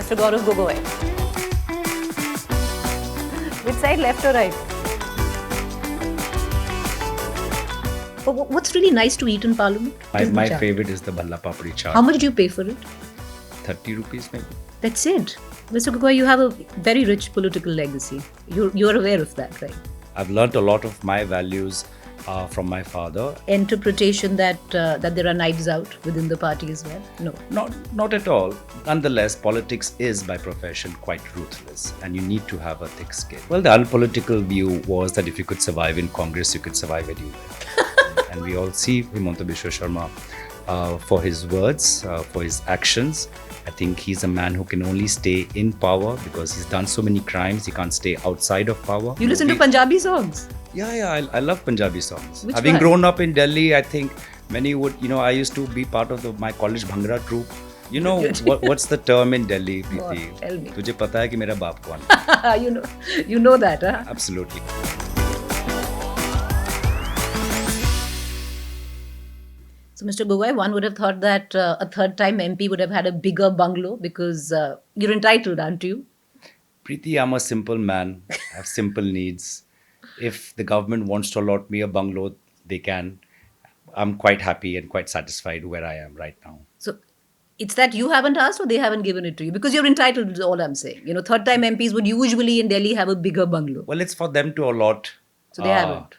Mr. Gaurav Gogoi. Which side, left or right? But what's really nice to eat in Parliament? My favorite is the bhalla papri chaat. How much do you pay for it? 30 rupees maybe. That's it. Mr. Gogoi, you have a very rich political legacy. You're aware of that, right? I've learnt a lot of my values from my father. Interpretation that there are knives out within the party as well? No. Not at all. Nonetheless, politics is by profession quite ruthless and you need to have a thick skin. Well, the unpolitical view was that if you could survive in Congress, you could survive anywhere. And we all see Himanta Sarma for his words, for his actions. I think he's a man who can only stay in power because he's done so many crimes. He can't stay outside of power. You listen to Punjabi songs? Yeah, I love Punjabi songs. Which Having one? grown up in Delhi, I think many would, I used to be part of my college Bhangra troupe. You know, what's the term in Delhi, Preeti? What? Tell me. Tujhe pata hai ki mera baap kaun hai? you know that, huh? Absolutely. So, Mr. Gogoi, one would have thought that a third-time MP would have had a bigger bungalow because you're entitled, aren't you? Preeti, I'm a simple man. I have simple needs. If the government wants to allot me a bungalow, they can. I'm quite happy and quite satisfied where I am right now. So, it's that you haven't asked or they haven't given it to you? Because you're entitled is all I'm saying. Third-time MPs would usually in Delhi have a bigger bungalow. Well, it's for them to allot. So, they haven't.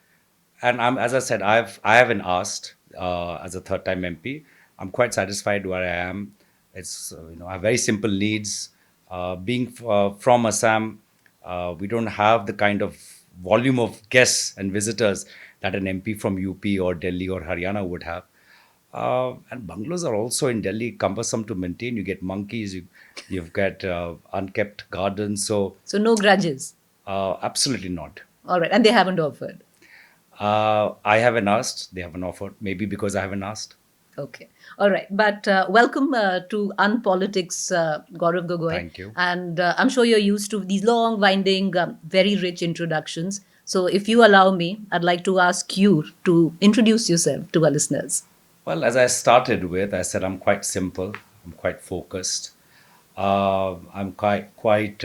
And as I said, I haven't asked as a third-time MP. I'm quite satisfied where I am. It's I have very simple needs. Being from Assam, we don't have the kind of volume of guests and visitors that an MP from UP or Delhi or Haryana would have. And bungalows are also in Delhi cumbersome to maintain. You get monkeys, you've got unkept gardens. So no grudges? Absolutely not. All right. And they haven't offered? I haven't asked. They haven't offered. Maybe because I haven't asked. Okay. All right. But welcome to UnPolitics, Gaurav Gogoi. Thank you. And I'm sure you're used to these long, winding, very rich introductions. So if you allow me, I'd like to ask you to introduce yourself to our listeners. Well, as I started with, I said I'm quite simple. I'm quite focused. I'm quite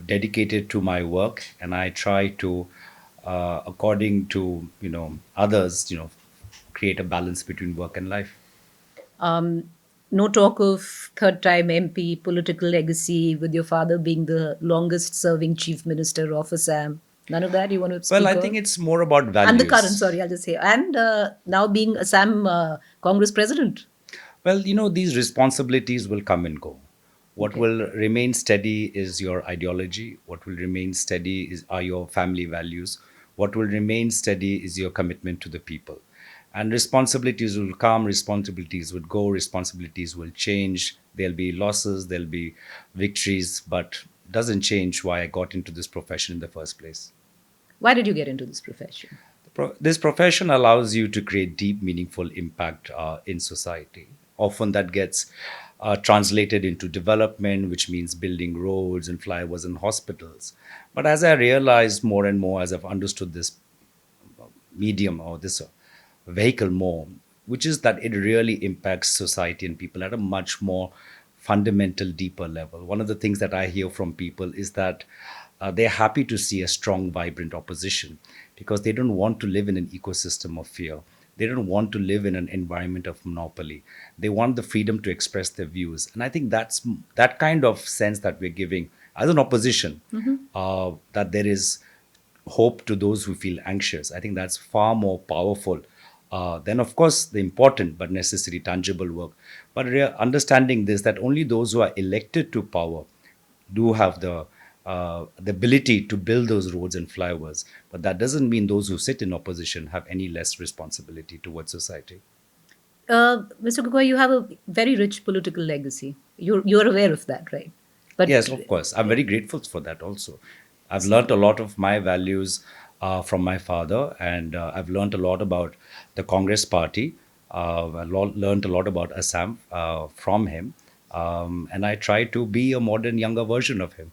dedicated to my work. And I try to, according to, others, create a balance between work and life. No talk of third-time MP, political legacy, with your father being the longest-serving Chief Minister of Assam. None of that you want to speak Well, I of? think it's more about values. And the current, sorry, I'll just say. And now being Assam Congress President. Well, these responsibilities will come and go. What will remain steady is your ideology. What will remain steady are your family values. What will remain steady is your commitment to the people. And responsibilities will come, responsibilities would go, responsibilities will change. There'll be losses, there'll be victories, but it doesn't change why I got into this profession in the first place. Why did you get into this profession? This profession allows you to create deep, meaningful impact in society. Often that gets translated into development, which means building roads and flyovers and hospitals. But as I realized more and more, as I've understood this medium or this vehicle more, which is that it really impacts society and people at a much more fundamental, deeper level. One of the things that I hear from people is that they're happy to see a strong, vibrant opposition because they don't want to live in an ecosystem of fear. They don't want to live in an environment of monopoly. They want the freedom to express their views. And I think that's that kind of sense that we're giving as an opposition, that there is hope to those who feel anxious. I think that's far more powerful than, of course, the important but necessary tangible work. But understanding this, that only those who are elected to power do have the ability to build those roads and flyovers. But that doesn't mean those who sit in opposition have any less responsibility towards society. Mr. Gogoi, you have a very rich political legacy. You're aware of that, right? But yes, of course. I'm very grateful for that also. I've learned a lot of my values from my father, and I've learned a lot about the Congress party. I learned a lot about Assam from him. And I try to be a modern, younger version of him.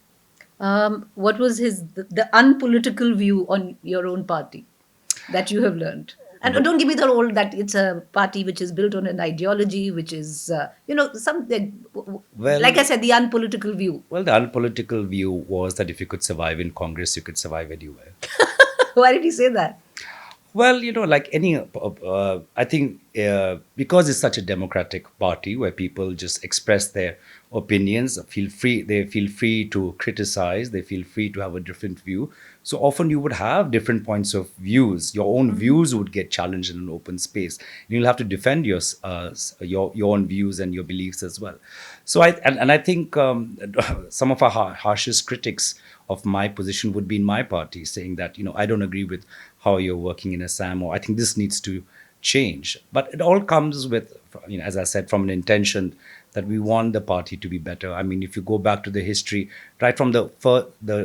What was the unpolitical view on your own party that you have learned? And don't give me the role that it's a party which is built on an ideology, which is, like I Well, said, the unpolitical view. well, the unpolitical view was that if you could survive in Congress, you could survive anywhere. Why did he say that? Well, like any, I think because it's such a democratic party where people just express their opinions, they feel free to criticize, they feel free to have a different view. So often you would have different points of views. Your own views would get challenged in an open space. You'll have to defend your own views and your beliefs as well. So I think some of our harshest critics of my position would be in my party, saying that I don't agree with how you're working in Assam, or I think this needs to change. But it all comes with, as I said, from an intention that we want the party to be better. I mean, if you go back to the history, right from the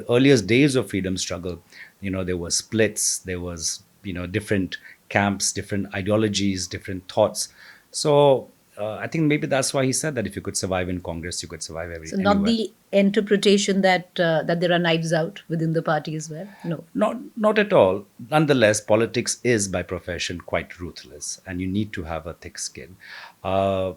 earliest days of freedom struggle, there were splits, there was different camps, different ideologies, different thoughts. So I think maybe that's why he said that if you could survive in Congress, you could survive So not anywhere. the interpretation that there are knives out within the party as well. No. Not at all. Nonetheless, politics is by profession quite ruthless, and you need to have a thick skin. Uh,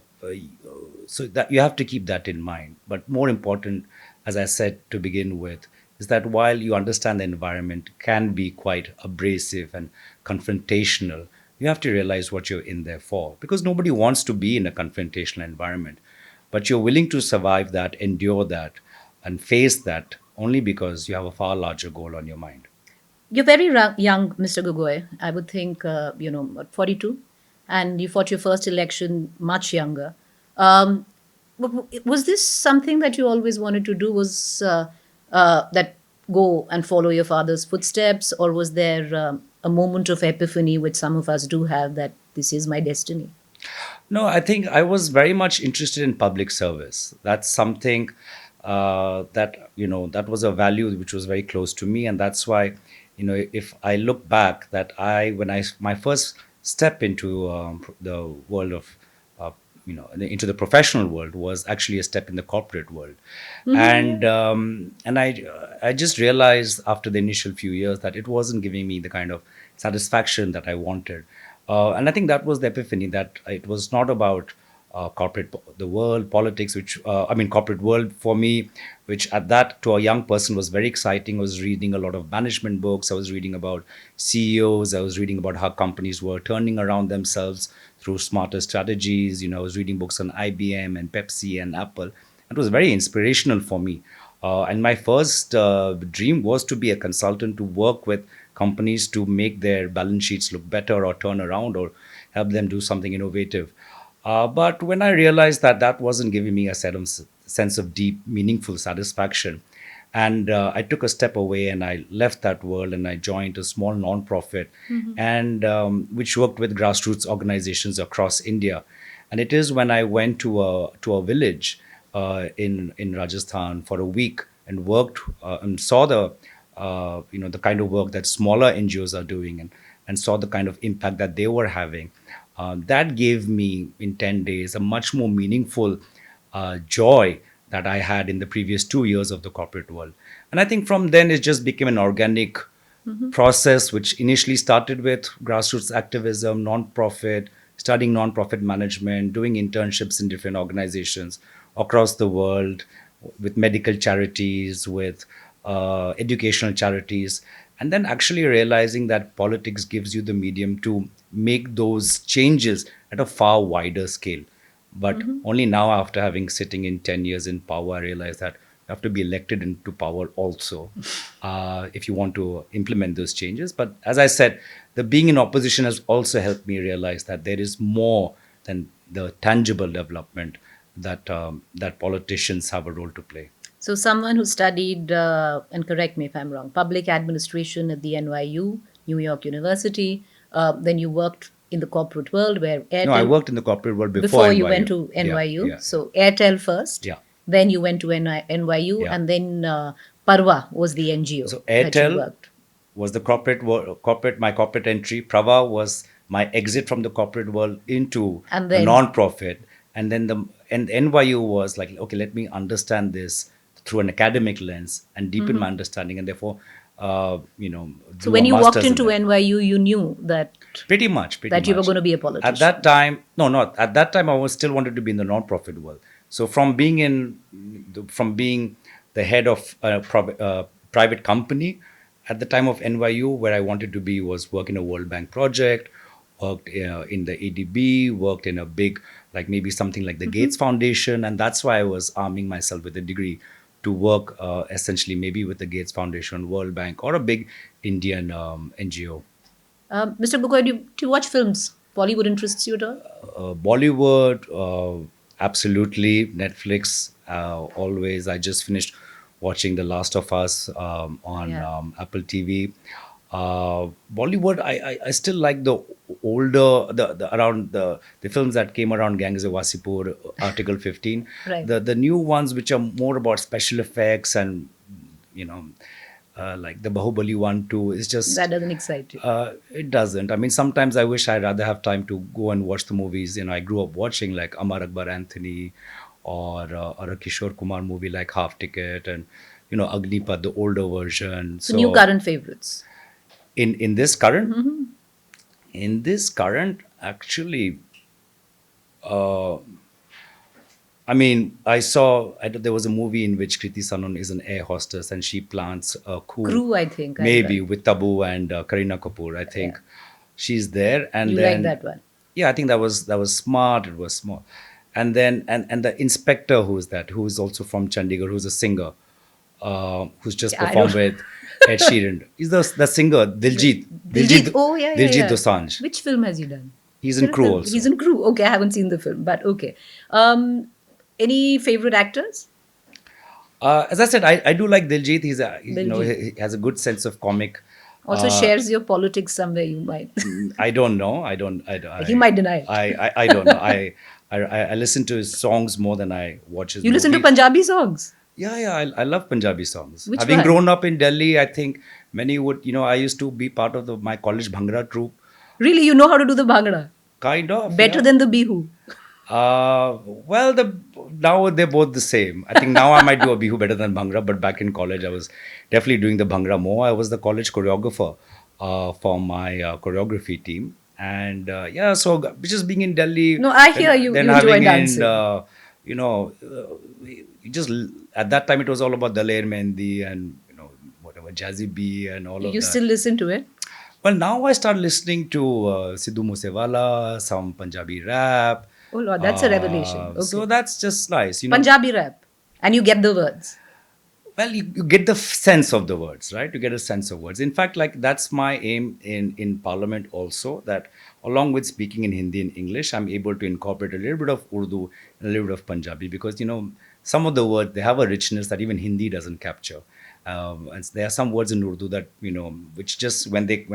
so that you have to keep that in mind. But more important, as I said to begin with, is that while you understand the environment can be quite abrasive and confrontational, you have to realize what you're in there for. Because nobody wants to be in a confrontational environment, but you're willing to survive that, endure that, and face that only because you have a far larger goal on your mind. You're very young, Mr. Gogoi. I would think, what, 42? And you fought your first election much younger. Um, was this something that you always wanted to do? Was that go and follow your father's footsteps? Or was there a moment of epiphany, which some of us do have, that this is my destiny? No, I think I was very much interested in public service. That's something that was a value which was very close to me, and that's why, if I look back, that my first step into the world of into the professional world was actually a step in the corporate world, and I just realized after the initial few years that it wasn't giving me the kind of satisfaction that I wanted. And I think that was the epiphany, that it was not about the world, politics, corporate world for me, which at that, to a young person, was very exciting. I was reading a lot of management books. I was reading about CEOs. I was reading about how companies were turning around themselves through smarter strategies. I was reading books on IBM and Pepsi and Apple. It was very inspirational for me. And my first dream was to be a consultant, to work with companies to make their balance sheets look better or turn around or help them do something innovative. But when I realized that that wasn't giving me a sense of deep, meaningful satisfaction, and I took a step away and I left that world and I joined a small nonprofit, and which worked with grassroots organizations across India. And it is when I went to a village in Rajasthan for a week and worked and saw the kind of work that smaller NGOs are doing, and saw the kind of impact that they were having. That gave me, in 10 days, a much more meaningful joy that I had in the previous 2 years of the corporate world. And I think from then it just became an organic process, which initially started with grassroots activism, nonprofit, studying nonprofit management, doing internships in different organizations across the world, with medical charities, with educational charities, and then actually realizing that politics gives you the medium to make those changes at a far wider scale. But only now, after having sitting in 10 years in power, I realize that you have to be elected into power also, if you want to implement those changes. But as I said, the being in opposition has also helped me realize that there is more than the tangible development that politicians have a role to play. So, someone who studied, and correct me if I'm wrong, public administration at the NYU, New York University, then you worked in the corporate world where No, I Airtel, worked in the corporate world before before you NYU. went to Yeah, NYU. yeah, So, Airtel first, yeah, then you went to NYU, yeah. and then Parva was the NGO So that you Airtel worked. was the my corporate entry. Prava was my exit from the corporate world into And a then, non-profit. And then NYU was like, okay, let me understand this through an academic lens and deepen my understanding. And therefore, So do a when you walked master's in into that. NYU, you knew that Pretty you were much. going to be a At that politician. time, no, not at that time. I was still wanted to be in the non-profit world. So from being the head of a private company at the time of NYU, where I wanted to be was work in a World Bank project, worked in the ADB, worked in a big, like maybe something like the Gates Foundation, and that's why I was arming myself with a degree to work essentially maybe with the Gates Foundation, World Bank, or a big Indian NGO. Mr. Gogoi, do you watch films? Bollywood interests you at all? Bollywood, absolutely. Netflix, always. I just finished watching The Last of Us on Yeah. Apple TV. Bollywood, I still like the older, the around the films that came around Gangs of Wasipur, Article 15. Right. The new ones which are more about special effects and you know like the Bahubali 1, 2 is That just doesn't excite you. it doesn't. I mean, sometimes I wish I'd rather have time to go and watch the movies. I grew up watching like Amar Akbar Anthony or a Kishore Kumar movie like Half Ticket and Agnipat, the older version. So new So current favorites. in this current in this current actually, uh, I mean, there was a movie in which Kriti Sanon is an air hostess and she plants a coup, Crew, I think. I maybe read. with Tabu and Kareena Kapoor. I Yeah. think she's there, and You like then that one? yeah, I think that was smart. It was small, and then and the inspector who's also from Chandigarh, who's a singer, who's just Yeah, I performed don't. with Ed Sheeran. He's the singer Diljit Diljit. Oh, yeah, yeah, Diljit yeah. Dosanjh. Which film has he done? He's Is in there a Crew film? He's also. in Crew. Okay, I haven't seen the film, but okay. Um, any favorite actors? As I said, I do like Diljit. Diljit. He has a good sense of comic. Also shares your politics somewhere, you might. I don't know. He might deny it. I don't know. I listen to his songs more than I watch his You listen to movies. Punjabi songs? Yeah, yeah. I love Punjabi songs. Which Having one? grown up in Delhi, I think many would. I used to be part of my college Bhangra troupe. Really, you know how to do the Bhangra? Kind of, Better yeah. than the Bihu. Well, now they're both the same. I think now I might do a bihu better than Bhangra, but back in college I was definitely doing the Bhangra more. I was the college choreographer for my choreography team, and yeah, so just being in Delhi, No, I hear you. then You enjoy having in dancing. you know, you just at that time it was all about Daler Mehndi and whatever Jazzy B and all of You that. still listen to it? Well, now I start listening to Sidhu Moosewala, some Punjabi rap. Oh Lord, that's a revelation. So Okay. that's just nice, Punjabi rap. And you get the words. Well, you get the sense of the words, right? You get a sense of words. In fact, like that's my aim in Parliament also. That along with speaking in Hindi and English, I'm able to incorporate a little bit of Urdu and a little bit of Punjabi because some of the words they have a richness that even Hindi doesn't capture. And there are some words in Urdu that which just Give when me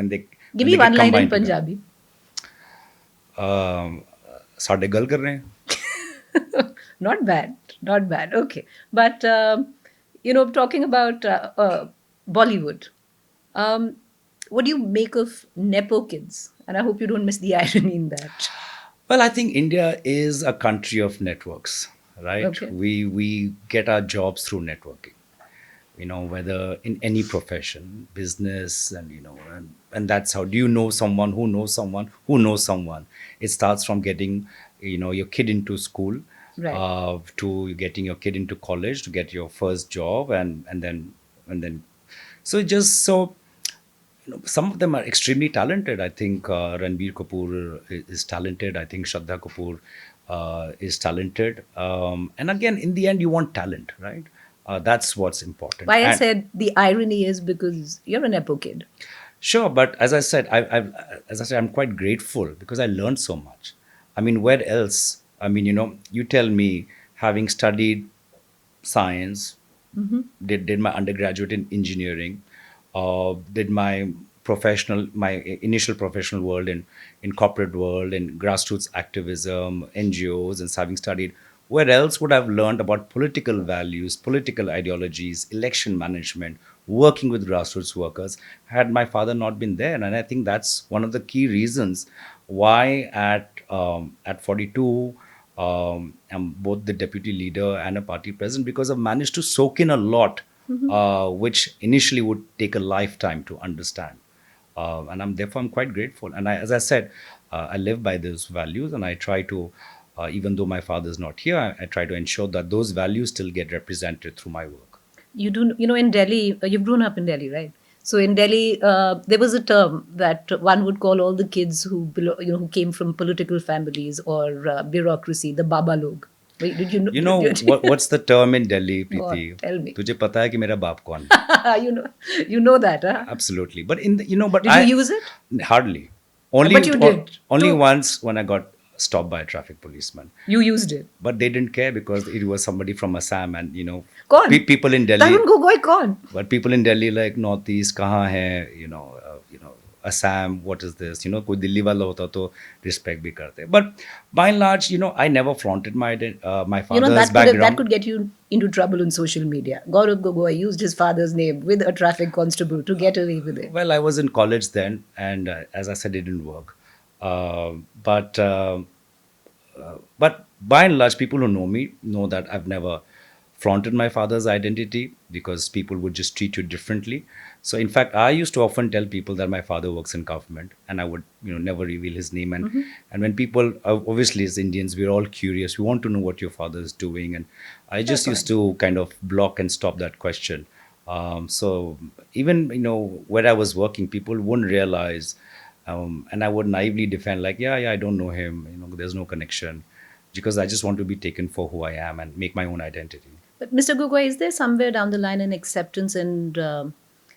they one get line in combined together. Punjabi. साढ़े गल कर रहे हैं. Not bad. Not bad. Okay. But, talking about Bollywood, what do you make of Nepo kids? And I hope you don't miss the irony in that. Well, I think India is a country of networks, right? Okay. We get our jobs through networking. Whether in any profession, business, and that's how. Do you know someone who knows someone who knows someone? It starts from getting your kid into school, Right. to getting your kid into college, to get your first job, and then so just so some of them are extremely talented. I think Ranbir Kapoor is talented. I think Shraddha Kapoor is talented. And again, in the end, you want talent, right? That's what's important. Why I And said the irony is because you're a Nepo kid. sure, but as I said, I'm quite grateful because I learned so much. I mean, where else? I mean, you tell me, having studied science, did my undergraduate in engineering, did my initial professional world in corporate world, in grassroots activism, NGOs, and having studied, where else would I have learned about political values, political ideologies, election management, working with grassroots workers, had my father not been there? And I think that's one of the key reasons why at 42, I'm both the deputy leader and a party president, because I've managed to soak in a lot which initially would take a lifetime to understand. And I'm quite grateful. And as I said, I live by those values, and I try to, even though my father's not here, I try to ensure that those values still get represented through my work. You do, in Delhi, you've grown up in Delhi, right? So in Delhi, there was a term that one would call all the kids who came from political families or bureaucracy, the baba log. Wait, did you know? You know what's the term in Delhi, What? Preeti? Tell me. तुझे पता है कि मेरा बाप कौन है? you know, you know that, huh? Absolutely. But but Did you use it? hardly. Only But you did. only To- once when I got stopped by a traffic policeman. You used it. But they didn't care because it was somebody from Assam, and Kaun? people in Delhi. Tarun Gogoi kaun? But people in Delhi like Northeast kahan hai, Assam, what is this? कोई दिल्ली वाला होता तो respect भी करते. But by and large, I never flaunted my father's that background. could get you into trouble on social media. Gaurav Gogoi used his father's name with a traffic constable to get away with it. Well, I was in college then, and as I said, it didn't work. But by and large, people who know me know that I've never flaunted my father's identity because people would just treat you differently. So, in fact, I used to often tell people that my father works in government, and I would, never reveal his name. And when people, obviously, as Indians, we're all curious. We want to know what your father is doing, and I just used to kind of block and stop that question. So even where I was working, people wouldn't realize, and I would naively defend like, yeah, I don't know him. There's no connection, because I just want to be taken for who I am and make my own identity. But Mr. Gogoi, is there somewhere down the line an acceptance and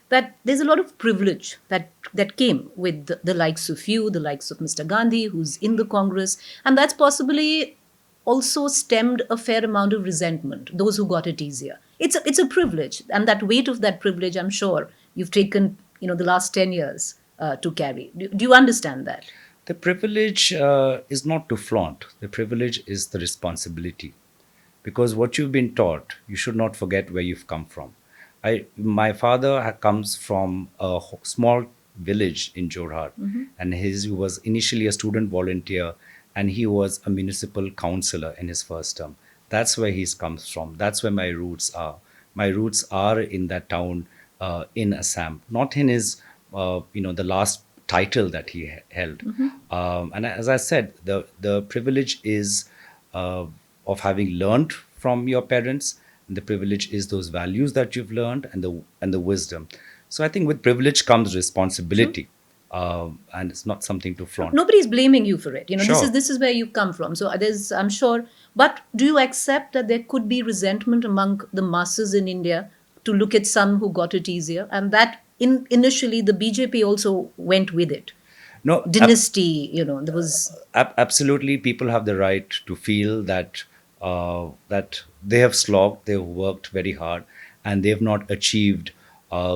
that there's a lot of privilege that came with the likes of you, the likes of Mr. Gandhi, who's in the Congress, and that's possibly also stemmed a fair amount of resentment. Those who got it easier, it's a privilege, and that weight of that privilege, I'm sure you've taken the last 10 years to carry. Do you understand that? The privilege is not to flaunt. The privilege is the responsibility. Because what you've been taught, you should not forget where you've come from. My father comes from a small village in Jorhat, and he was initially a student volunteer, and he was a municipal councillor in his first term. That's where he comes from. That's where my roots are. My roots are in that town in Assam, not in his, the last title that he held. And as I said, the privilege is of having learned from your parents. And the privilege is those values that you've learned, and the wisdom. So I think with privilege comes responsibility, and it's not something to flaunt. Nobody's blaming you for it. Sure. This is where you come from. So I'm sure. But do you accept that there could be resentment among the masses in India to look at some who got it easier, and that initially the BJP also went with it? No, Dynasty, there was. Absolutely, people have the right to feel that that they have slogged, they've worked very hard, and they've not achieved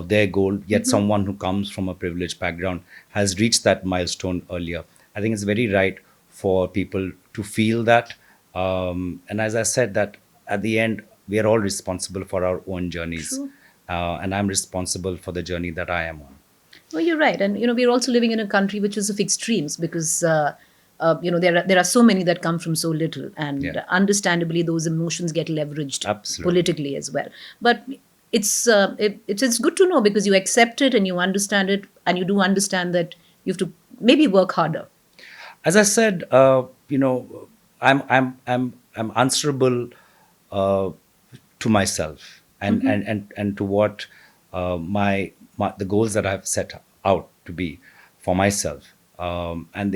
their goal. Yet someone who comes from a privileged background has reached that milestone earlier. I think it's very right for people to feel that. And as I said, that at the end, we are all responsible for our own journeys. True. And I'm responsible for the journey that I am on. Well, you're right, and we're also living in a country which is of extremes because there are so many that come from so little, and Yeah. understandably those emotions get leveraged Absolutely. politically as well. But it's good to know because you accept it and you understand it, and you do understand that you have to maybe work harder. As I said, I'm answerable to myself and to what the goals that I've set out to be for myself. And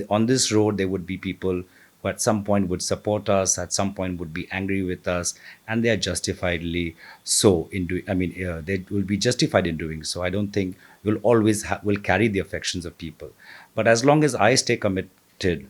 on this road, there would be people who at some point would support us, at some point would be angry with us, and they are justifiably so in doing. I mean, they will be justified in doing so. I don't think we'll always will carry the affections of people, but as long as I stay committed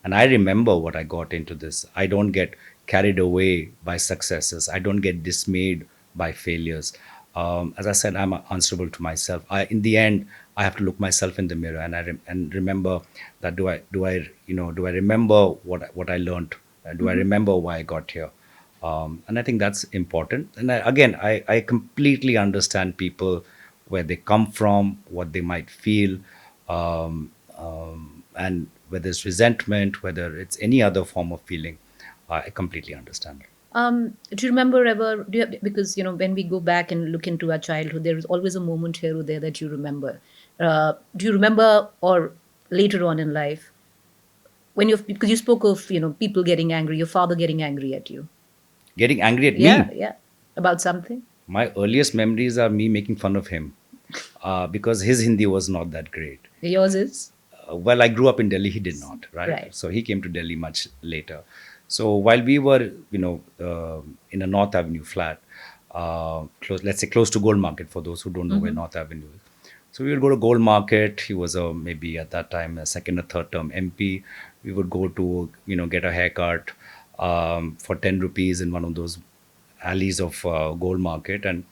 and I remember what I got into this, I don't get carried away by successes. I don't get dismayed by failures. As I said, I'm answerable to myself. In the end, I have to look myself in the mirror and remember that do I remember what I learned? Do I remember why I got here? And I think that's important. And I completely understand people where they come from, what they might feel, and whether it's resentment, whether it's any other form of feeling. I completely understand. Do you remember ever? Because when we go back and look into our childhood, there is always a moment here or there that you remember. Do you remember, or later on in life, when you because you spoke of people getting angry, your father getting angry at you? Getting angry at Yeah, me. yeah, about something. My earliest memories are me making fun of him because his Hindi was not that great. Yours is Well, I grew up in Delhi. He did not, right? right. So he came to Delhi much later. So while we were, in a North Avenue flat, close, let's say close to Gold Market, for those who don't know where North Avenue is. So we would go to Gold Market. He was maybe at that time a second or third term MP. We would go to, get a haircut for 10 rupees in one of those alleys of Gold Market, and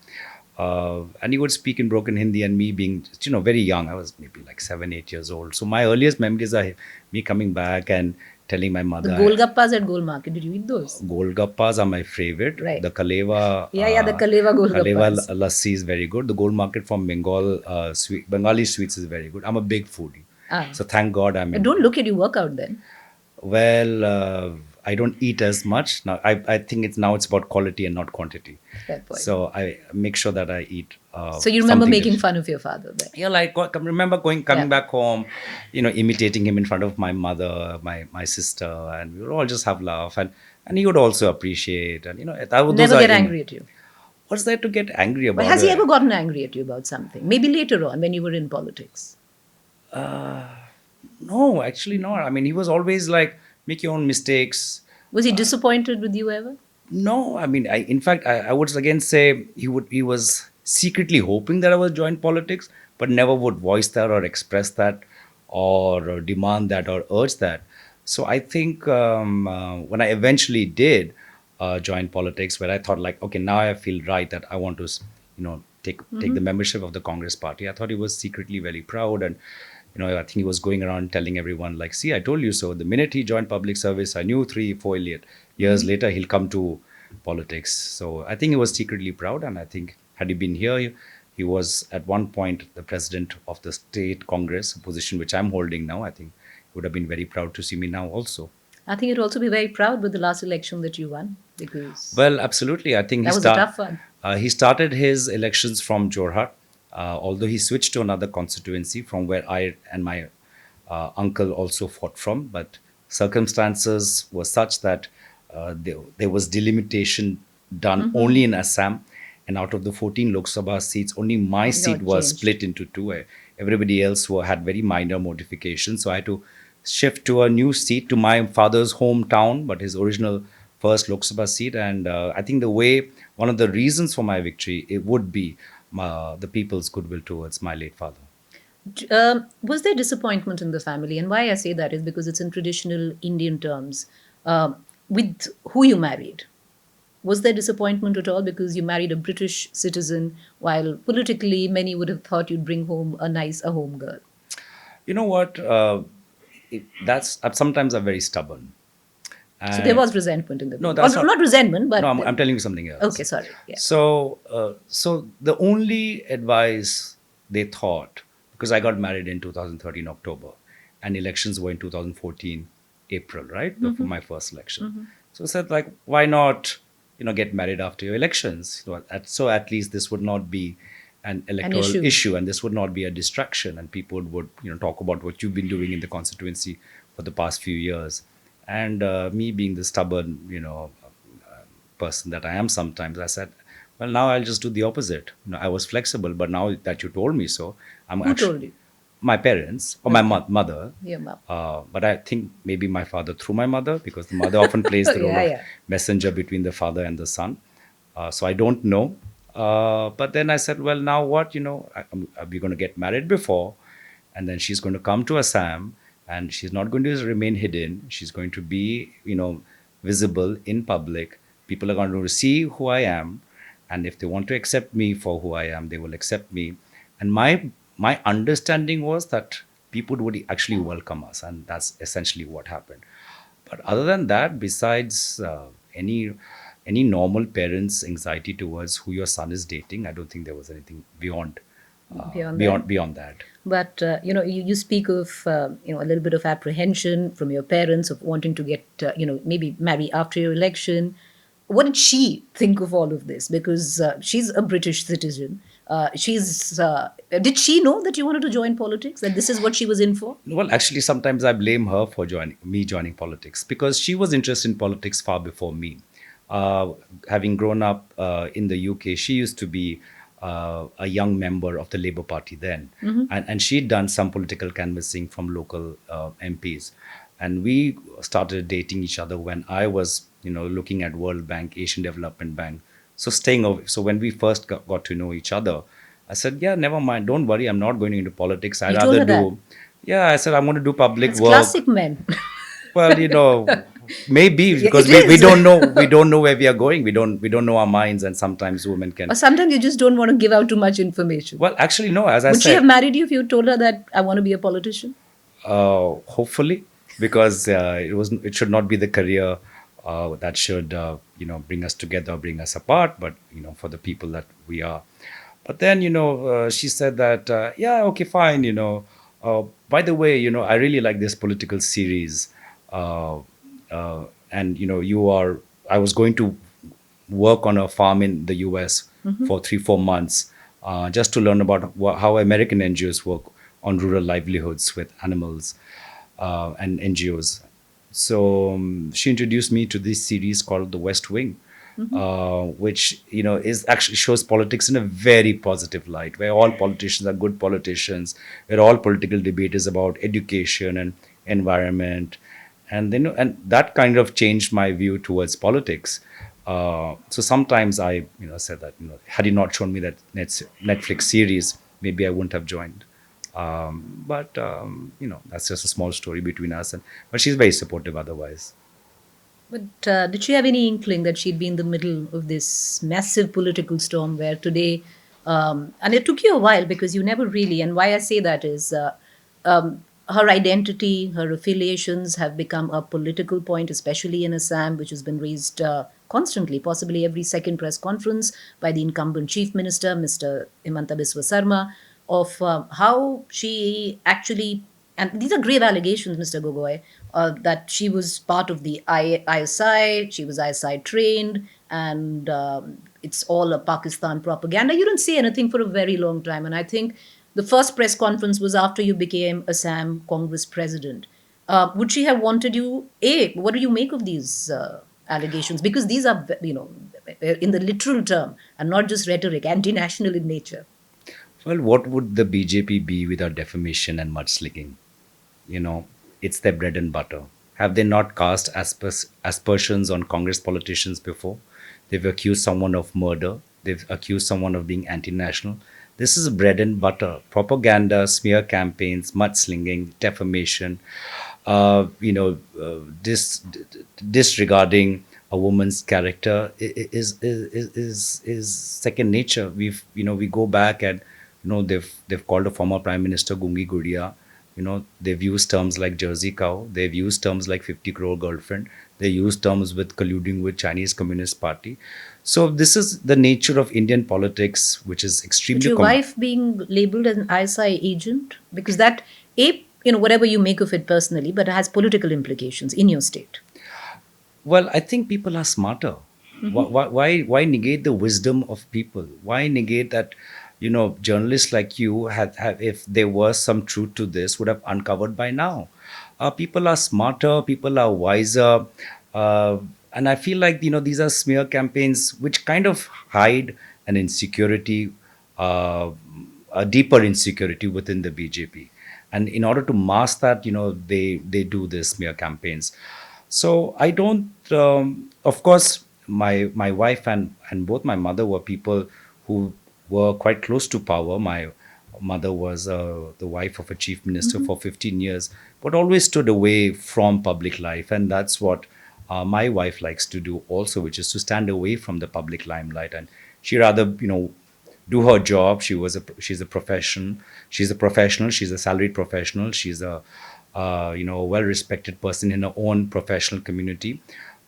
he would speak in broken Hindi, and me being very young, I was maybe like 7, 8 years old. So my earliest memories are me coming back and telling my The mother. Golgappas at Gold Market. Did you eat those? Golgappas are my favorite. Right. The Kaleva, Yeah, yeah, the Kaleva Golgappas. lassi is very good. The Gold Market from Bengali sweets is very good. I'm a big foodie, Ah. so thank God I'm in. Don't look at you work out then. Well, I don't eat as much now. I think it's about quality and not quantity. Fair point. So I make sure that I eat. So you remember something making delicious. fun of your father then? Yeah, like remember coming Yeah. back home, imitating him in front of my mother, my sister, and we would all just have laugh, and he would also appreciate, and those Never are get angry at you. What's there to get angry about? But has he ever gotten angry at you about something? Maybe later on when you were in politics. No, actually not. I mean, he was always like, make your own mistakes. Was he disappointed with you ever? No, I mean, in fact, I would again say he was secretly hoping that I would join politics, but never would voice that or express that or demand that or urge that. So I think when I eventually did join politics, where I thought like, okay, now I feel right that I want to, take the membership of the Congress Party. I thought he was secretly very proud, and I think he was going around telling everyone like, see, I told you so. The minute he joined public service, I knew 3, 4 years later he'll come to politics. So I think he was secretly proud, and I think had he been here, he was at one point the president of the state Congress, a position which I'm holding now. I think he would have been very proud to see me now also. I think you'd also be very proud with the last election that you won because Well, absolutely. I think that was a tough one. He started his elections from Jorhat, although he switched to another constituency from where I and my uncle also fought from. But circumstances were such that there was delimitation done only in Assam. And out of the 14 Lok Sabha seats, only my seat was changed. split into two. Everybody else had very minor modifications. So I had to shift to a new seat to my father's hometown, but his original first Lok Sabha seat. And I think one of the reasons for my victory, it would be the people's goodwill towards my late father. Was there disappointment in the family? And why I say that is because it's in traditional Indian terms. With who you married, was there disappointment at all because you married a British citizen while politically many would have thought you'd bring home a home girl? You know what? That's sometimes I'm very stubborn. So there was resentment in the No, family. that's Or not resentment, but No, I'm telling you something else. okay, sorry. Yeah. So the only advice they thought, because I got married in 2013 October, and elections were in 2014 April, right? For my first election. So I said like, why not, get married after your elections? So at least this would not be an electoral issue, and this would not be a distraction, and people would talk about what you've been doing in the constituency for the past few years. And me being the stubborn person that I am sometimes, I said, well, now I'll just do the opposite. I was flexible, but now that you told me so, Who told you? My parents or my mother. Your mom. But I think maybe my father through my mother, because the mother often plays the role of messenger between the father and the son. So I don't know. But then I said, well, now what? We're going to get married before, and then she's going to come to Assam, and she's not going to remain hidden. She's going to be, visible in public. People are going to see who I am, and if they want to accept me for who I am, they will accept me. And my understanding was that people would actually welcome us, and that's essentially what happened. But other than that, besides any normal parent's anxiety towards who your son is dating, I don't think there was anything beyond that. But you speak of a little bit of apprehension from your parents of wanting to get maybe marry after your election. what did she think of all of this? Because she's a British citizen. Did she know that you wanted to join politics? That this is what she was in for? Well, actually, sometimes I blame her for joining politics, because she was interested in politics far before me. Having grown up in the UK, she used to be a young member of the Labour Party then, and she'd done some political canvassing from local MPs, and we started dating each other when I was, looking at World Bank, Asian Development Bank. So staying over. So when we first got to know each other, I said, "Yeah, never mind. Don't worry. I'm not going into politics. I'd You told rather her that. do." Yeah, I said, "I'm going to do public That's work." classic men. Well, maybe Yeah, because it we is. don't know where we are going. We don't know our minds, and sometimes women can. Or sometimes you just don't want to give out too much information. Well, actually, no. As I Would she have said, married you if you told her that I want to be a politician? hopefully, because it should not be the career that should bring us together, bring us apart, but for the people that we are. But then she said that yeah, okay, fine. By the way, I really like this political series, uh, and you are. I was going to work on a farm in the US for 3-4 months, just to learn about how American NGOs work on rural livelihoods with animals and NGOs. So she introduced me to this series called The West Wing, which is actually shows politics in a very positive light, where all politicians are good politicians, where all political debate is about education and environment, and and that kind of changed my view towards politics. So sometimes I said that had you not shown me that Netflix series, maybe I wouldn't have joined. But that's just a small story between us, but she's very supportive otherwise. But did she have any inkling that she'd be in the middle of this massive political storm where today, and it took you a while because you never really, and why I say that is her identity, her affiliations have become a political point, especially in Assam, which has been raised constantly, possibly every second press conference by the incumbent Chief Minister, Mr. Himanta Biswa Sarma, of how she actually, and these are grave allegations, Mr. Gogoi, that she was part of the ISI, she was ISI trained, and it's all a Pakistan propaganda. You didn't say anything for a very long time, and I think the first press conference was after you became Assam Congress president. Would she have wanted you? What do you make of these allegations? Because these are, in the literal term, and not just rhetoric, anti-national in nature. Well, what would the BJP be without defamation and mudslinging? It's their bread and butter. Have they not cast aspersions on Congress politicians before? They've accused someone of murder. They've accused someone of being anti-national. This is bread and butter. Propaganda, smear campaigns, mudslinging, defamation, disregarding a woman's character is second nature. We go back and they've called a former Prime Minister Gungi Gudia. They've used terms like Jersey cow. They've used terms like 50 crore girlfriend. They use terms with colluding with Chinese Communist Party. So this is the nature of Indian politics, which is But extremely your wife being labeled as an ISI agent, because that, whatever you make of it personally, but it has political implications in your state. Well, I think people are smarter. Why negate the wisdom of people? Why negate that, journalists like you if there was some truth to this, would have uncovered by now. People are smarter, people are wiser. And I feel like, these are smear campaigns which kind of hide an insecurity, a deeper insecurity within the BJP. And in order to mask that, they do this smear campaigns. So I don't, of course, my wife and both my mother were people who were quite close to power. My mother was the wife of a chief minister for 15 years, but always stood away from public life. And that's what my wife likes to do also, which is to stand away from the public limelight. And she rather, do her job. She's a professional. She's a professional. She's a salaried professional. She's a well-respected person in her own professional community.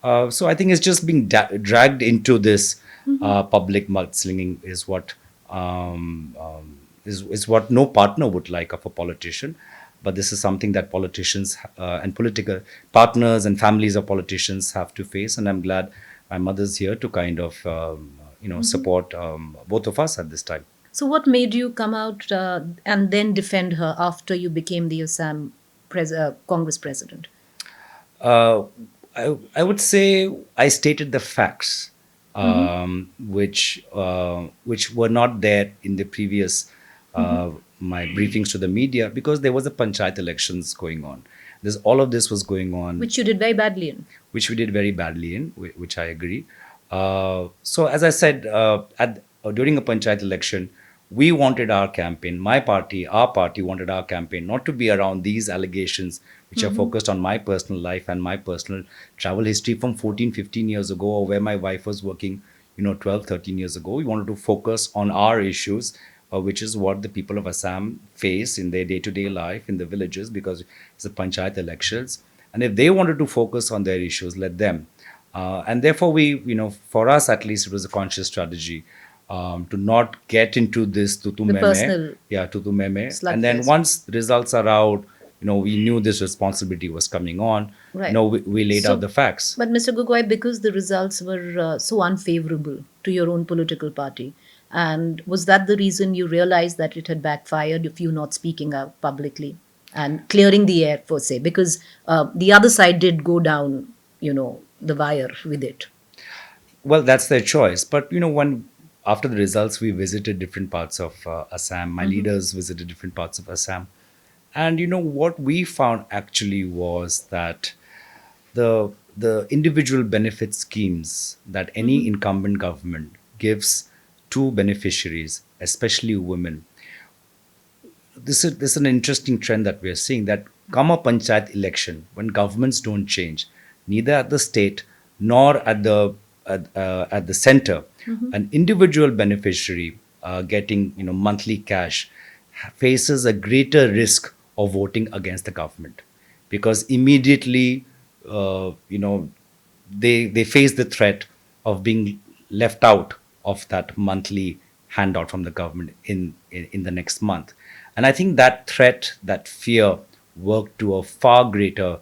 So I think it's just being dragged into this public mudslinging is what no partner would like of a politician. But this is something that politicians and political partners and families of politicians have to face. And I'm glad my mother's here to kind of, support both of us at this time. So, what made you come out and then defend her after you became the Assam Congress president? Uh, I would say I stated the facts, which were not there in the previous my briefings to the media, because there was a panchayat elections going on. There's all of this was going on, Which you did very badly in. which we did very badly in, which I agree. So, as I said, during a panchayat election, we wanted our campaign, my party, our party wanted our campaign not to be around these allegations, which are focused on my personal life and my personal travel history from 14, 15 years ago, or where my wife was working, 12, 13 years ago. We wanted to focus on our issues, which is what the people of Assam face in their day-to-day life in the villages, because it's a panchayat elections. And if they wanted to focus on their issues, let them. And therefore, for us at least, it was a conscious strategy to not get into this tutu The meme. personal Yeah, tutu meme. And then slugfest. once the results are out, we knew this responsibility was coming on. Right. We laid out the facts. But Mr. Gogoi, because the results were so unfavorable to your own political party, and was that the reason you realized that it had backfired if you not speaking out publicly and clearing the air, per se? Because the other side did go down, the wire with it. Well, that's their choice. But when after the results, we visited different parts of Assam. My leaders visited different parts of Assam, and what we found actually was that the individual benefit schemes that any incumbent government gives to beneficiaries, especially women, this is an interesting trend that we are seeing, that come a panchayat election, when governments don't change, neither at the state nor at the center, an individual beneficiary getting monthly cash faces a greater risk of voting against the government, because immediately they face the threat of being left out of that monthly handout from the government in the next month. And I think that threat, that fear, worked to a far greater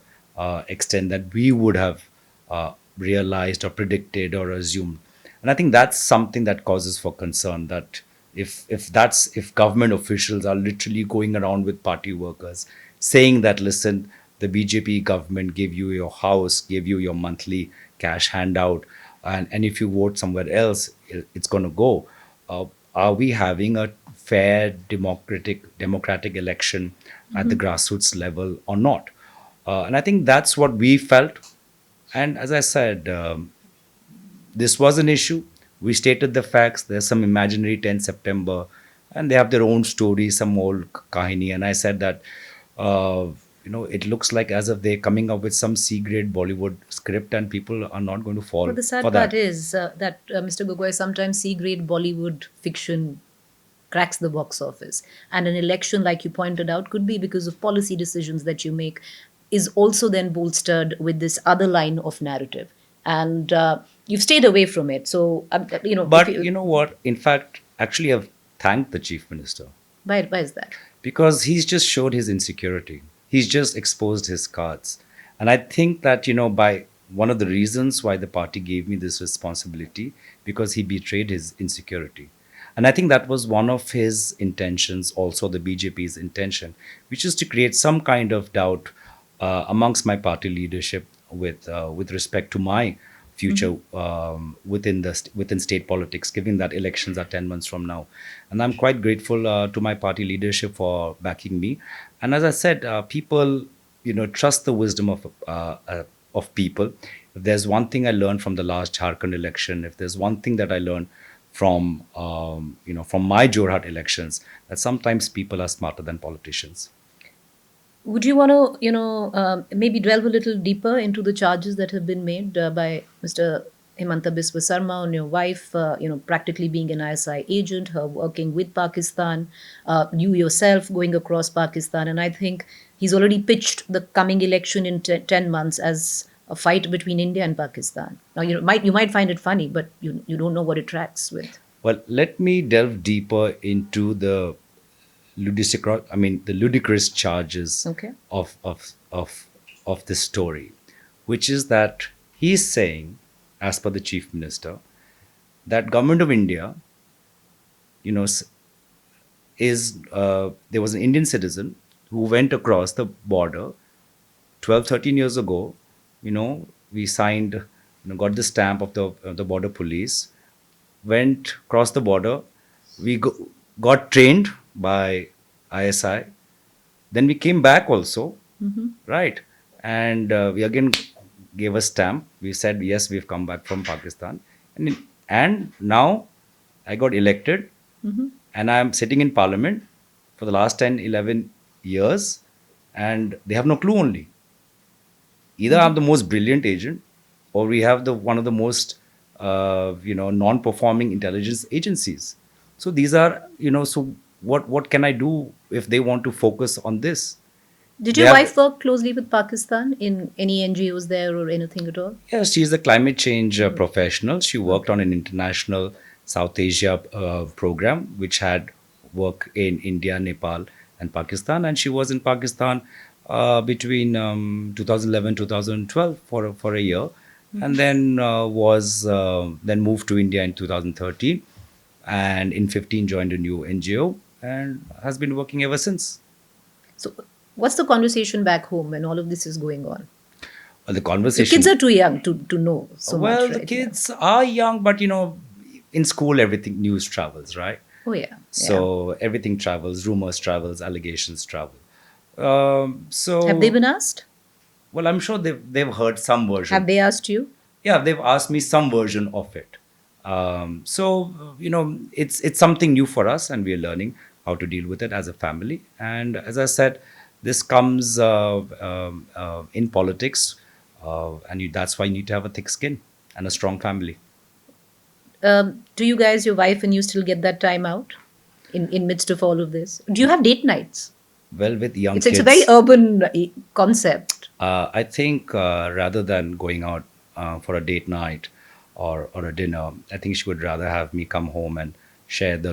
extent that we would have realized or predicted or assumed. And I think that's something that causes for concern, that if government officials are literally going around with party workers saying that, listen, the BJP government gave you your house, gave you your monthly cash handout, and if you vote somewhere else, it's going to go. Are we having a fair democratic election at the grassroots level or not? And I think that's what we felt. And as I said, this was an issue. We stated the facts. There's some imaginary 10 September, and they have their own story, some old kahini. And I said that, it looks like as if they're coming up with some C-grade Bollywood script, and people are not going to fall But the sad for part that. is that Mr. Gogoi, sometimes C-grade Bollywood fiction cracks the box office. And an election, like you pointed out, could be because of policy decisions that you make, is also then bolstered with this other line of narrative. And you've stayed away from it. So, if But you know what? In fact, actually, I've thanked the chief minister, why is that? because he's just showed his insecurity. He's just exposed his cards. And I think that, by one of the reasons why the party gave me this responsibility, because he betrayed his insecurity. And I think that was one of his intentions, also the BJP's intention, which is to create some kind of doubt amongst my party leadership with respect to my future within state politics, given that elections are 10 months from now. And I'm quite grateful to my party leadership for backing me. And as I said, people trust the wisdom of people. If there's one thing I learned from the last Jharkhand election, if there's one thing that I learned from from my Jorhat elections, that sometimes people are smarter than politicians. Would you want to, maybe delve a little deeper into the charges that have been made by Mr. Himanta Biswa Sarma on your wife, practically being an ISI agent, her working with Pakistan, you yourself going across Pakistan, and I think he's already pitched the coming election in 10 months as a fight between India and Pakistan. Now, you might find it funny, but you don't know what it tracks with. Well, let me delve deeper into the ludicrous charges Okay. of this story, which is that he's saying, as per the Chief Minister, that Government of India, you know, there was an Indian citizen who went across the border 12, 13 years ago. We signed, got the stamp of the border police, went across the border. We got trained by ISI. Then we came back also, right? And we again gave a stamp. We said, yes, we've come back from Pakistan. And now I got elected and I'm sitting in parliament for the last 10, 11 years and they have no clue only. Either I'm the most brilliant agent or we have the one of the most, non-performing intelligence agencies. So these are, so what can I do if they want to focus on this? Did They your have, wife work closely with Pakistan in any NGOs there or anything at all? yes, she's a climate change professional. She worked on an international South Asia program, which had work in India, Nepal, and Pakistan. And she was in Pakistan between 2011 2012 for a year, and then was then moved to India in 2013, and in 15 joined a new NGO and has been working ever since. So, what's the conversation back home when all of this is going on? The The conversation. kids are too young to know so Well, much, the right? kids are young, but in school everything news travels, right? Oh, yeah. So everything travels, rumors travels, allegations travel. Have they been asked? Well, I'm sure they've heard some version. Have they asked you? Yeah, they've asked me some version of it. It's something new for us, and we're learning how to deal with it as a family. And as I said, this comes in politics, that's why you need to have a thick skin and a strong family. Do you guys, your wife and you, still get that time out in midst of all of this? Do you have date nights? Well, with young It's kids, a very urban concept. I think rather than going out for a date night or a dinner, I think she would rather have me come home and share the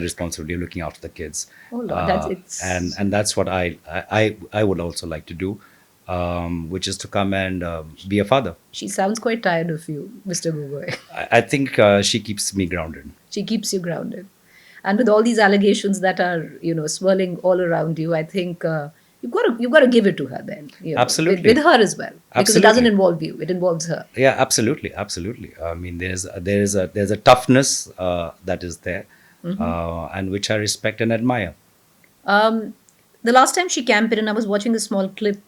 responsibility of looking after the kids. Oh Lord, And that's what I would also like to do, which is to come and be a father. She sounds quite tired of you, Mr. Gogoi. I think she keeps me grounded. She keeps you grounded. And with all these allegations that are, swirling all around you, I think you've got to give it to her then. Absolutely. With her as well, because it doesn't Absolutely. involve you; it involves her. Yeah, absolutely. I mean, there's a toughness that is there, and which I respect and admire. The last time she campaigned, and I was watching a small clip.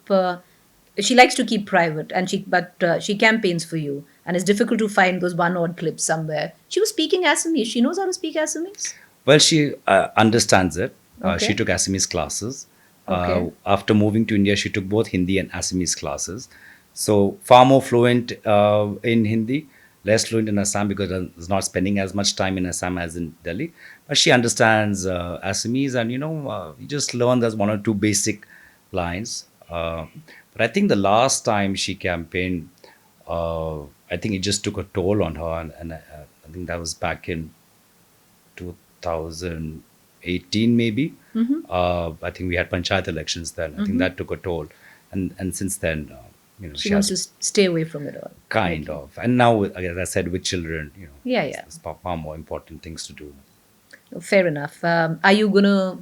She likes to keep private, but she campaigns for you, and it's difficult to find those one odd clips somewhere. She was speaking Assamese. She knows how to speak Assamese. Well, she understands it. Okay. She took Assamese classes. Okay. After moving to India, she took both Hindi and Assamese classes. So far more fluent in Hindi, less fluent in Assam because she's not spending as much time in Assam as in Delhi. But she understands Assamese, and you just learn there's one or two basic lines. But I think the last time she campaigned, I think it just took a toll on her, and I think that was back in 2018 maybe. I think we had panchayat elections then. I think that took a toll, and since then, She wants to stay away from it all. kind of. And now, as I said, with children, Yeah. there's far more important things to do. Fair enough. Are you gonna,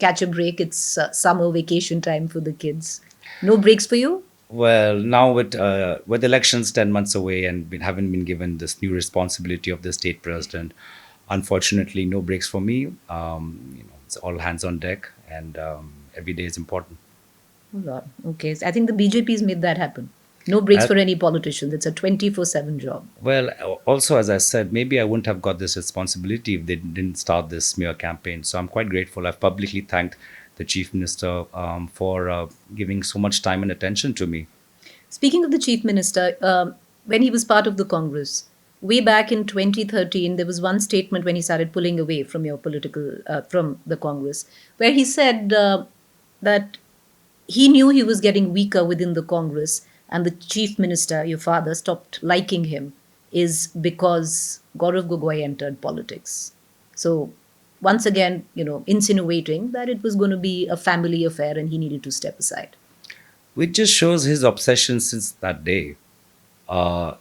catch a break? It's summer vacation time for the kids. No breaks for you? Well, now with elections 10 months away and haven't been given this new responsibility of the state president, unfortunately, no breaks for me. It's all hands on deck, and every day is important. Oh Lord. Okay. So I think the BJP's made that happen. No breaks At- for any politicians. It's a 24/7 job. Well, also, as I said, maybe I wouldn't have got this responsibility if they didn't start this smear campaign. So I'm quite grateful. I've publicly thanked the Chief Minister for giving so much time and attention to me. Speaking of the Chief Minister, when he was part of the Congress, way back in 2013, there was one statement when he started pulling away from from the Congress, where he said that he knew he was getting weaker within the Congress, and the Chief Minister, your father, stopped liking him, is because Gaurav Gogoi entered politics. So, once again, insinuating that it was going to be a family affair and he needed to step aside. Which just shows his obsession since that day.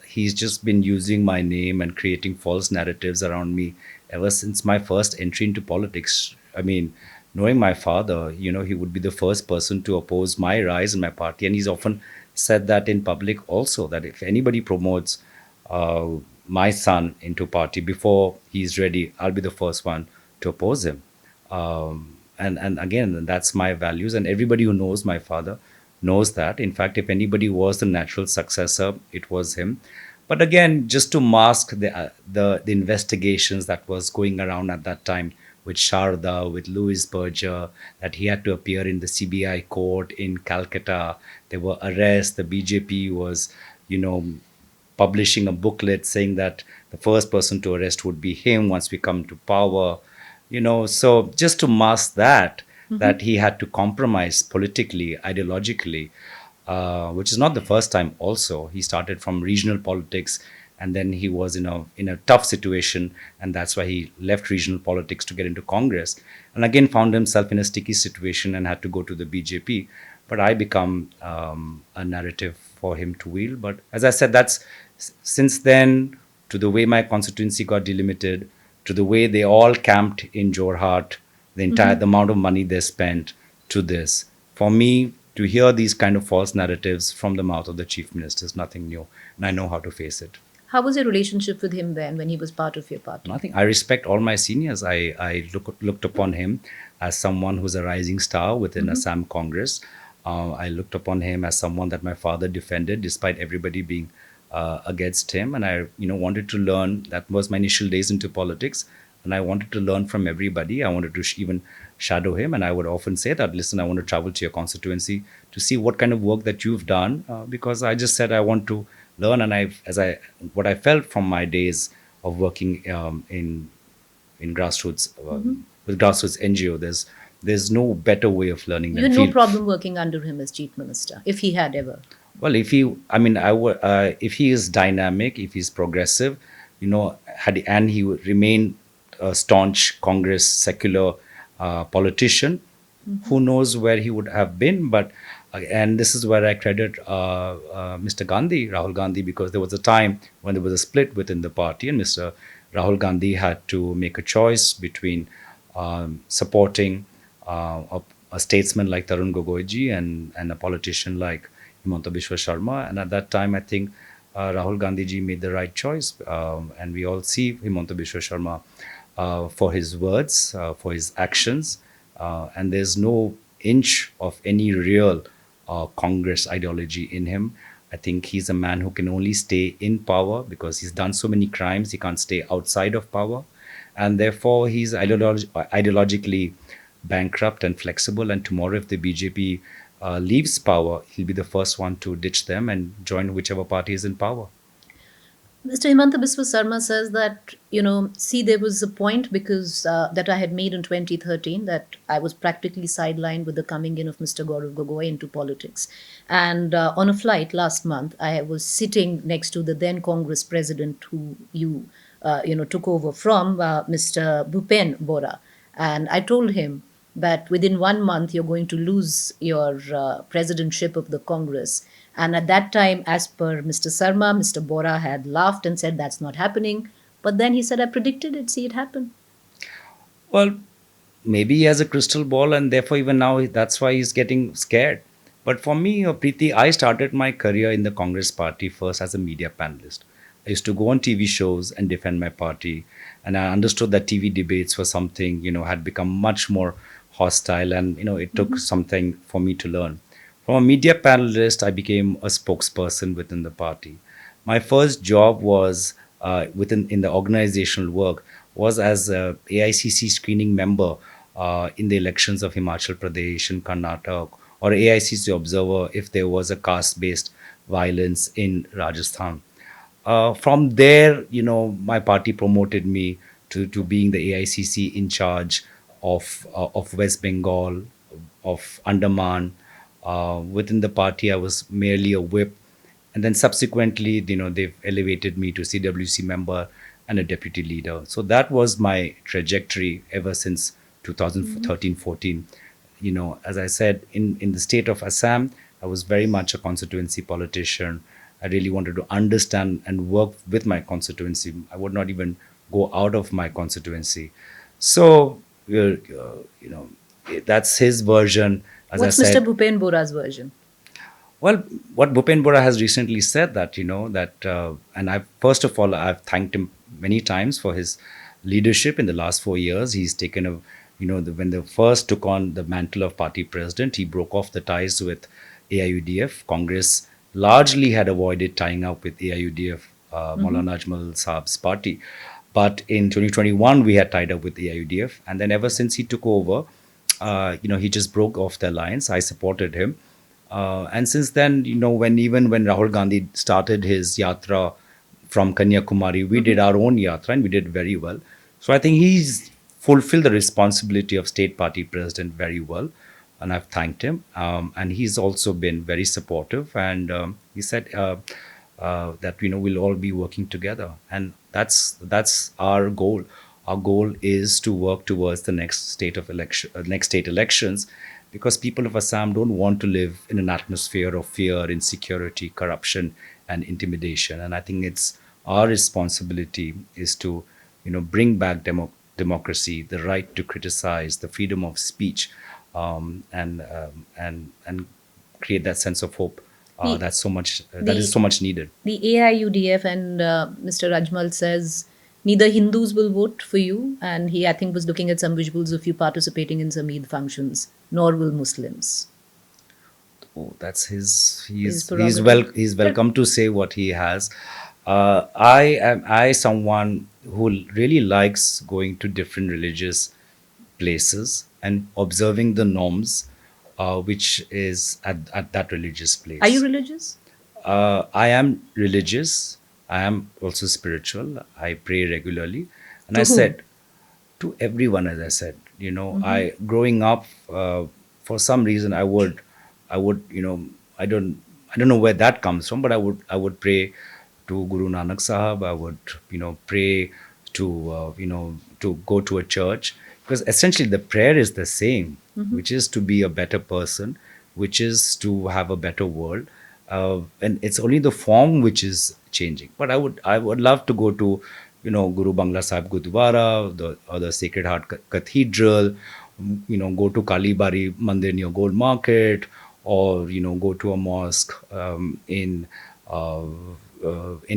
He's just been using my name and creating false narratives around me ever since my first entry into politics. I mean, knowing my father, he would be the first person to oppose my rise in my party. And he's often said that in public also, that if anybody promotes uh, my son into party before he's ready, I'll be the first one to oppose him. And again, that's my values. And everybody who knows my father knows that. In fact, if anybody was the natural successor, it was him. But again, just to mask the investigations that was going around at that time with Sharda, with Louis Berger, that he had to appear in the CBI court in Calcutta. There were arrests. The BJP was, you know, publishing a booklet saying that the first person to arrest would be him once we come to power. So just to mask that he had to compromise politically, ideologically, which is not the first time. Also, he started from regional politics, and then he was in a tough situation, and that's why he left regional politics to get into Congress, and again found himself in a sticky situation and had to go to the BJP. But I become a narrative for him to wield. But as I said, that's since then, to the way my constituency got delimited, to the way they all camped in Jorhat, the amount of money they spent, to this. For me, to hear these kind of false narratives from the mouth of the chief minister is nothing new, and I know how to face it. How was your relationship with him then when he was part of your party? Nothing. I respect all my seniors. I looked upon him as someone who's a rising star within Assam Congress. I looked upon him as someone that my father defended despite everybody being against him. And I, wanted to learn. That was my initial days into politics. And I wanted to learn from everybody. I wanted to even shadow him. And I would often say that, listen, I want to travel to your constituency to see what kind of work that you've done. Because I just said I want to learn. And what I felt from my days of working in grassroots, with grassroots NGO, there's no better way of learning You than had no field. problem working under him as chief minister, if he had ever. Well, if he is dynamic, if he's progressive, and he would remain a staunch Congress secular politician, who knows where he would have been. But and this is where I credit Mr. Gandhi, Rahul Gandhi, because there was a time when there was a split within the party, and Mr. Rahul Gandhi had to make a choice between supporting a statesman like Tarun Gogoi ji and a politician like Himanta Biswa Sarma. And at that time, I think Rahul Gandhi ji made the right choice. And we all see Himanta Biswa Sarma for his words, for his actions. And there's no inch of any real Congress ideology in him. I think he's a man who can only stay in power because he's done so many crimes. He can't stay outside of power. And therefore, he's ideologically bankrupt and flexible. And tomorrow, if the BJP leaves power, he'll be the first one to ditch them and join whichever party is in power. Mr. Himanta Biswa Sarma says that, see, there was a point because that I had made in 2013 that I was practically sidelined with the coming in of Mr. Gaurav Gogoi into politics. And on a flight last month, I was sitting next to the then Congress president who took over from, Mr. Bhupen Bora. And I told him that within 1 month you're going to lose your presidentship of the Congress. And at that time, as per Mr. Sarma, Mr. Bora had laughed and said that's not happening. But then he said, I predicted it, see it happen. Well, maybe he has a crystal ball, and therefore, even now, that's why he's getting scared. But for me, Preeti, I started my career in the Congress party first as a media panelist. I used to go on TV shows and defend my party. And I understood that TV debates were something, had become much more hostile. And, it took something for me to learn. From a media panelist, I became a spokesperson within the party. My first job was in the organizational work was as a AICC screening member in the elections of Himachal Pradesh and Karnataka, or AICC observer if there was a caste-based violence in Rajasthan. From there, my party promoted me to being the AICC in charge of West Bengal, of Andaman. Within the party, I was merely a whip. And then subsequently, they've elevated me to CWC member and a deputy leader. So that was my trajectory ever since 2013-14. As I said, in the state of Assam, I was very much a constituency politician. I really wanted to understand and work with my constituency. I would not even go out of my constituency. So, you know, that's his version. As I What's Mr. said, Bhupen Bora's version? well, what Bhupen Bora has recently said that, and I first of all, I've thanked him many times for his leadership in the last 4 years. He's taken when they first took on the mantle of party president, he broke off the ties with AIUDF. Congress largely had avoided tying up with AIUDF, Maulana Ajmal Saab's party. But in 2021, we had tied up with AIUDF. And then ever since he took over, he just broke off the alliance. I supported him. And since then, when Rahul Gandhi started his yatra from Kanyakumari, we did our own yatra and we did very well. So I think he's fulfilled the responsibility of state party president very well, and I've thanked him. And he's also been very supportive, and he said that we'll all be working together, and that's our goal. Our goal is to work towards the next state elections, because people of Assam don't want to live in an atmosphere of fear, insecurity, corruption, and intimidation. And I think it's our responsibility is to, bring back democracy, the right to criticize, the freedom of speech, and create that sense of hope that is so much needed. The AIUDF and Mr. Rajmal says neither Hindus will vote for you, and he, I think, was looking at some visuals of you participating in some Eid functions, nor will Muslims. Oh, that's his. His He's prerogative. he's welcome to say what he has. I someone who really likes going to different religious places and observing the norms, which is at that religious place. Are you religious? I am religious. I am also spiritual. I pray regularly, and To I whom? said to everyone, as I said, I growing up, for some reason, I would, I don't know where that comes from, but I would pray to Guru Nanak Sahab. I would, pray to, to go to a church, because essentially the prayer is the same, which is to be a better person, which is to have a better world. And it's only the form which is changing. But I would love to go to, Guru Bangla Sahib Gurdwara, the Sacred Heart Cathedral, go to Kalibari Mandir near Gold Market, or go to a mosque in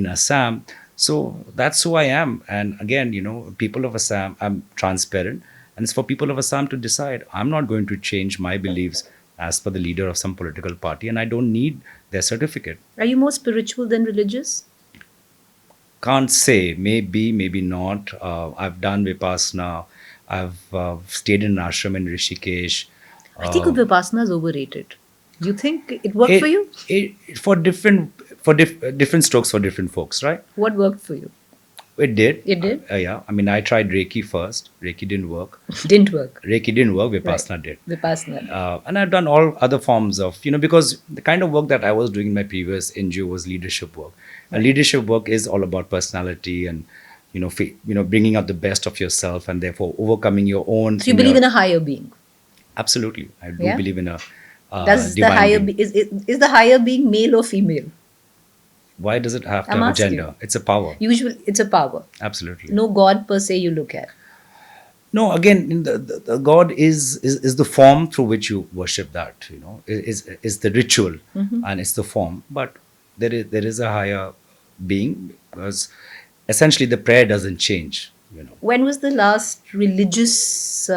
Assam. So that's who I am. And again, people of Assam, I'm transparent, and it's for people of Assam to decide. I'm not going to change my beliefs as per the leader of some political party, and I don't need their certificate. Are you more spiritual than religious? Can't say. Maybe, maybe not. I've done Vipassana. I've stayed in an ashram in Rishikesh. I think Vipassana is overrated. Do you think it worked for you? It for different strokes for different folks, right? What worked for you? It did. It did? Yeah. I mean, I tried Reiki first. Reiki didn't work. Didn't work. Reiki didn't work. Vipassana did. Vipassana. And I've done all other forms of, because the kind of work that I was doing in my previous NGO was leadership work. And leadership work is all about personality and, bringing out the best of yourself and therefore overcoming your own. So you believe in a higher being? Absolutely. I do Yeah? believe in a Does the divine higher being. is the higher being male or female? Why does it have to I'm have a asking. gender? It's a power. Usually, it's a power. Absolutely. No God per se you look at. No, again, the God is the form through which you worship that, is the ritual, and it's the form. But there is a higher being, because essentially the prayer doesn't change, When was the last religious,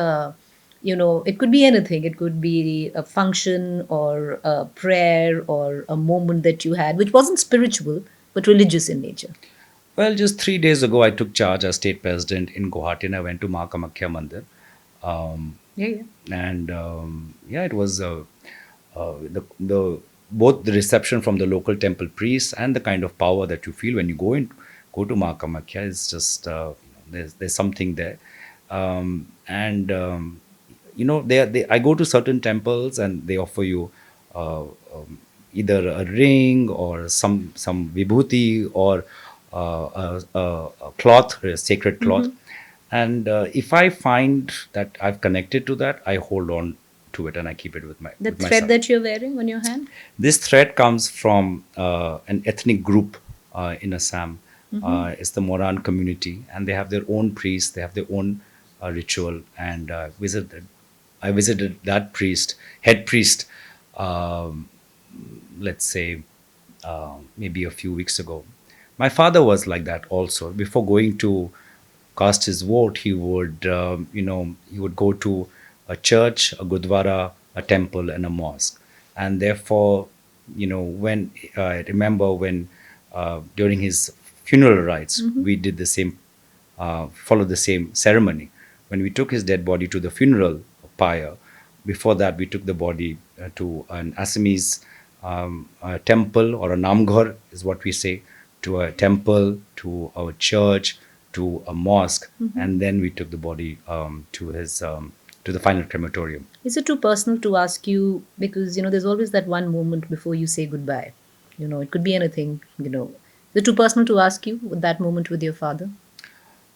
it could be anything. It could be a function or a prayer or a moment that you had, which wasn't spiritual, but religious in nature. Well, just 3 days ago, I took charge as state president in Guwahati, and I went to Ma Kamakhya Mandir. Yeah. And it was the both the reception from the local temple priests and the kind of power that you feel when you go to Ma Kamakhya is just there's something there. I go to certain temples and they offer you either a ring or some vibhuti or a cloth, a sacred cloth. And if I find that I've connected to that, I hold on to it and I keep it with The with thread myself. that you're wearing on your hand? This thread comes from an ethnic group in Assam. It's the Moran community, and they have their own priests. They have their own ritual. And I visited that priest, head priest, um, let's say maybe a few weeks ago. My father was like that also. Before going to cast his vote, he would, he would go to a church, a gurdwara, a temple, and a mosque. And therefore, when I remember when during his funeral rites, we did the same, followed the same ceremony. When we took his dead body to the funeral pyre, before that, we took the body to an Assamese a temple or a namghar, is what we say, to a temple, to a church, to a mosque, and then we took the body to the final crematorium. Is it too personal to ask you? Because, there's always that one moment before you say goodbye. It could be anything, Is it too personal to ask you that moment with your father?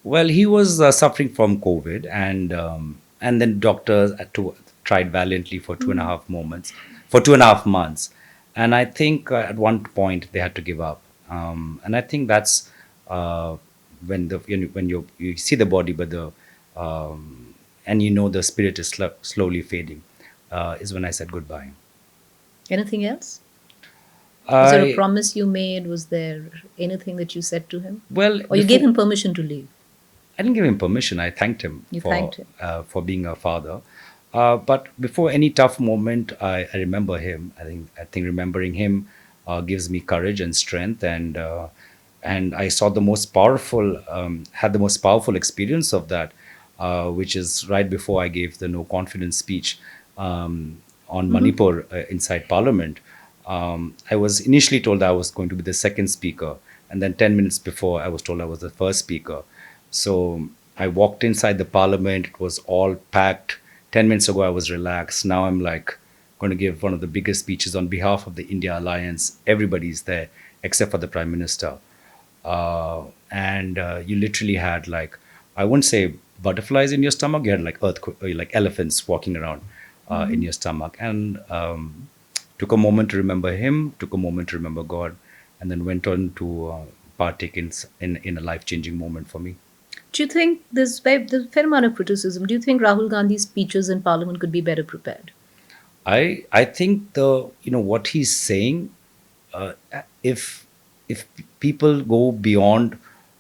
Well, he was suffering from COVID, and then doctors tried valiantly for 2.5 months, and I think at one point they had to give up. And I think that's when you see the body, but and the spirit is slowly fading, is when I said goodbye. Anything else? Was there a I promise you made? Was there anything that you said to him? well Or you gave before him permission to leave? I didn't give him permission. I thanked him You thanked him. for being a father. But before any tough moment, I remember him. I think remembering him gives me courage and strength, and I saw the most powerful had the most powerful experience of that, which is right before I gave the no confidence speech on Manipur inside Parliament. I was initially told I was going to be the second speaker, and then 10 minutes before I was told I was the first speaker. So I walked inside the parliament. It was all packed. 10 minutes ago, I was relaxed. Now I'm like going to give one of the biggest speeches on behalf of the India Alliance. Everybody's there except for the Prime Minister. And you literally had like, I wouldn't say butterflies in your stomach. You had like like elephants walking around in your stomach. And took a moment to remember him, took a moment to remember God, and then went on to partake in a life-changing moment for me. Do you think there's a fair amount of criticism? Do you think Rahul Gandhi's speeches in Parliament could be better prepared? I think what he's saying, uh, if people go beyond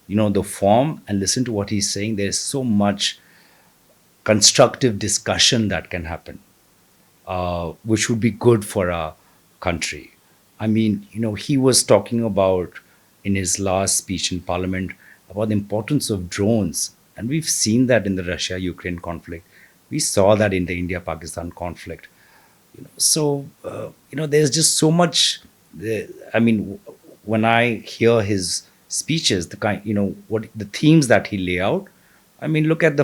the form and listen to what he's saying, there's so much constructive discussion that can happen, which would be good for our country. I mean, he was talking about in his last speech in Parliament about the importance of drones, and we've seen that in the Russia-Ukraine conflict. We saw that in the India-Pakistan conflict. So there's just so much. I mean, when I hear his speeches, the kind, what the themes that he lay out. I mean, look at the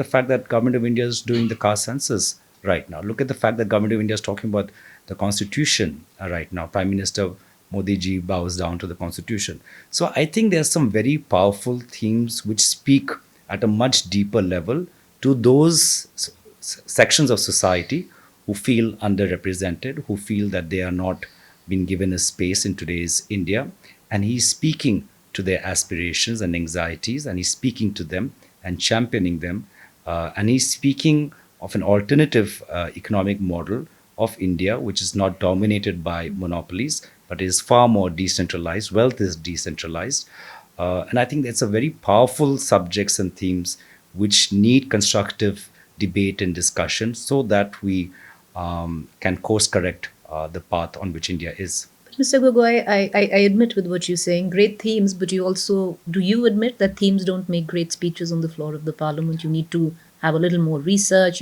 fact that government of India is doing the caste census right now. Look at the fact that government of India is talking about the constitution right now. Prime Minister Modi ji bows down to the constitution. So I think there's some very powerful themes which speak at a much deeper level to those sections of society who feel underrepresented, who feel that they are not being given a space in today's India. And he's speaking to their aspirations and anxieties, and he's speaking to them and championing them. And he's speaking of an alternative economic model of India, which is not dominated by monopolies, but is far more decentralized. Wealth is decentralized. And I think that's a very powerful subjects and themes which need constructive debate and discussion so that we can course correct the path on which India is. Mr. Gogoi, I admit with what you're saying, great themes, but do you admit that themes don't make great speeches on the floor of the parliament? You need to have a little more research.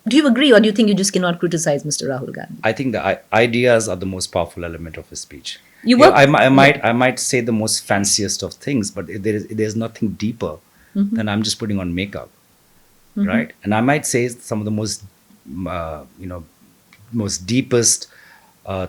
Do you agree, or do you think you just cannot criticize Mr. Rahul Gandhi? I think the ideas are the most powerful element of a speech. You Yeah, work, I might say the most fanciest of things, but there's nothing deeper than I'm just putting on makeup, right? And I might say some of the uh, you know, most deepest,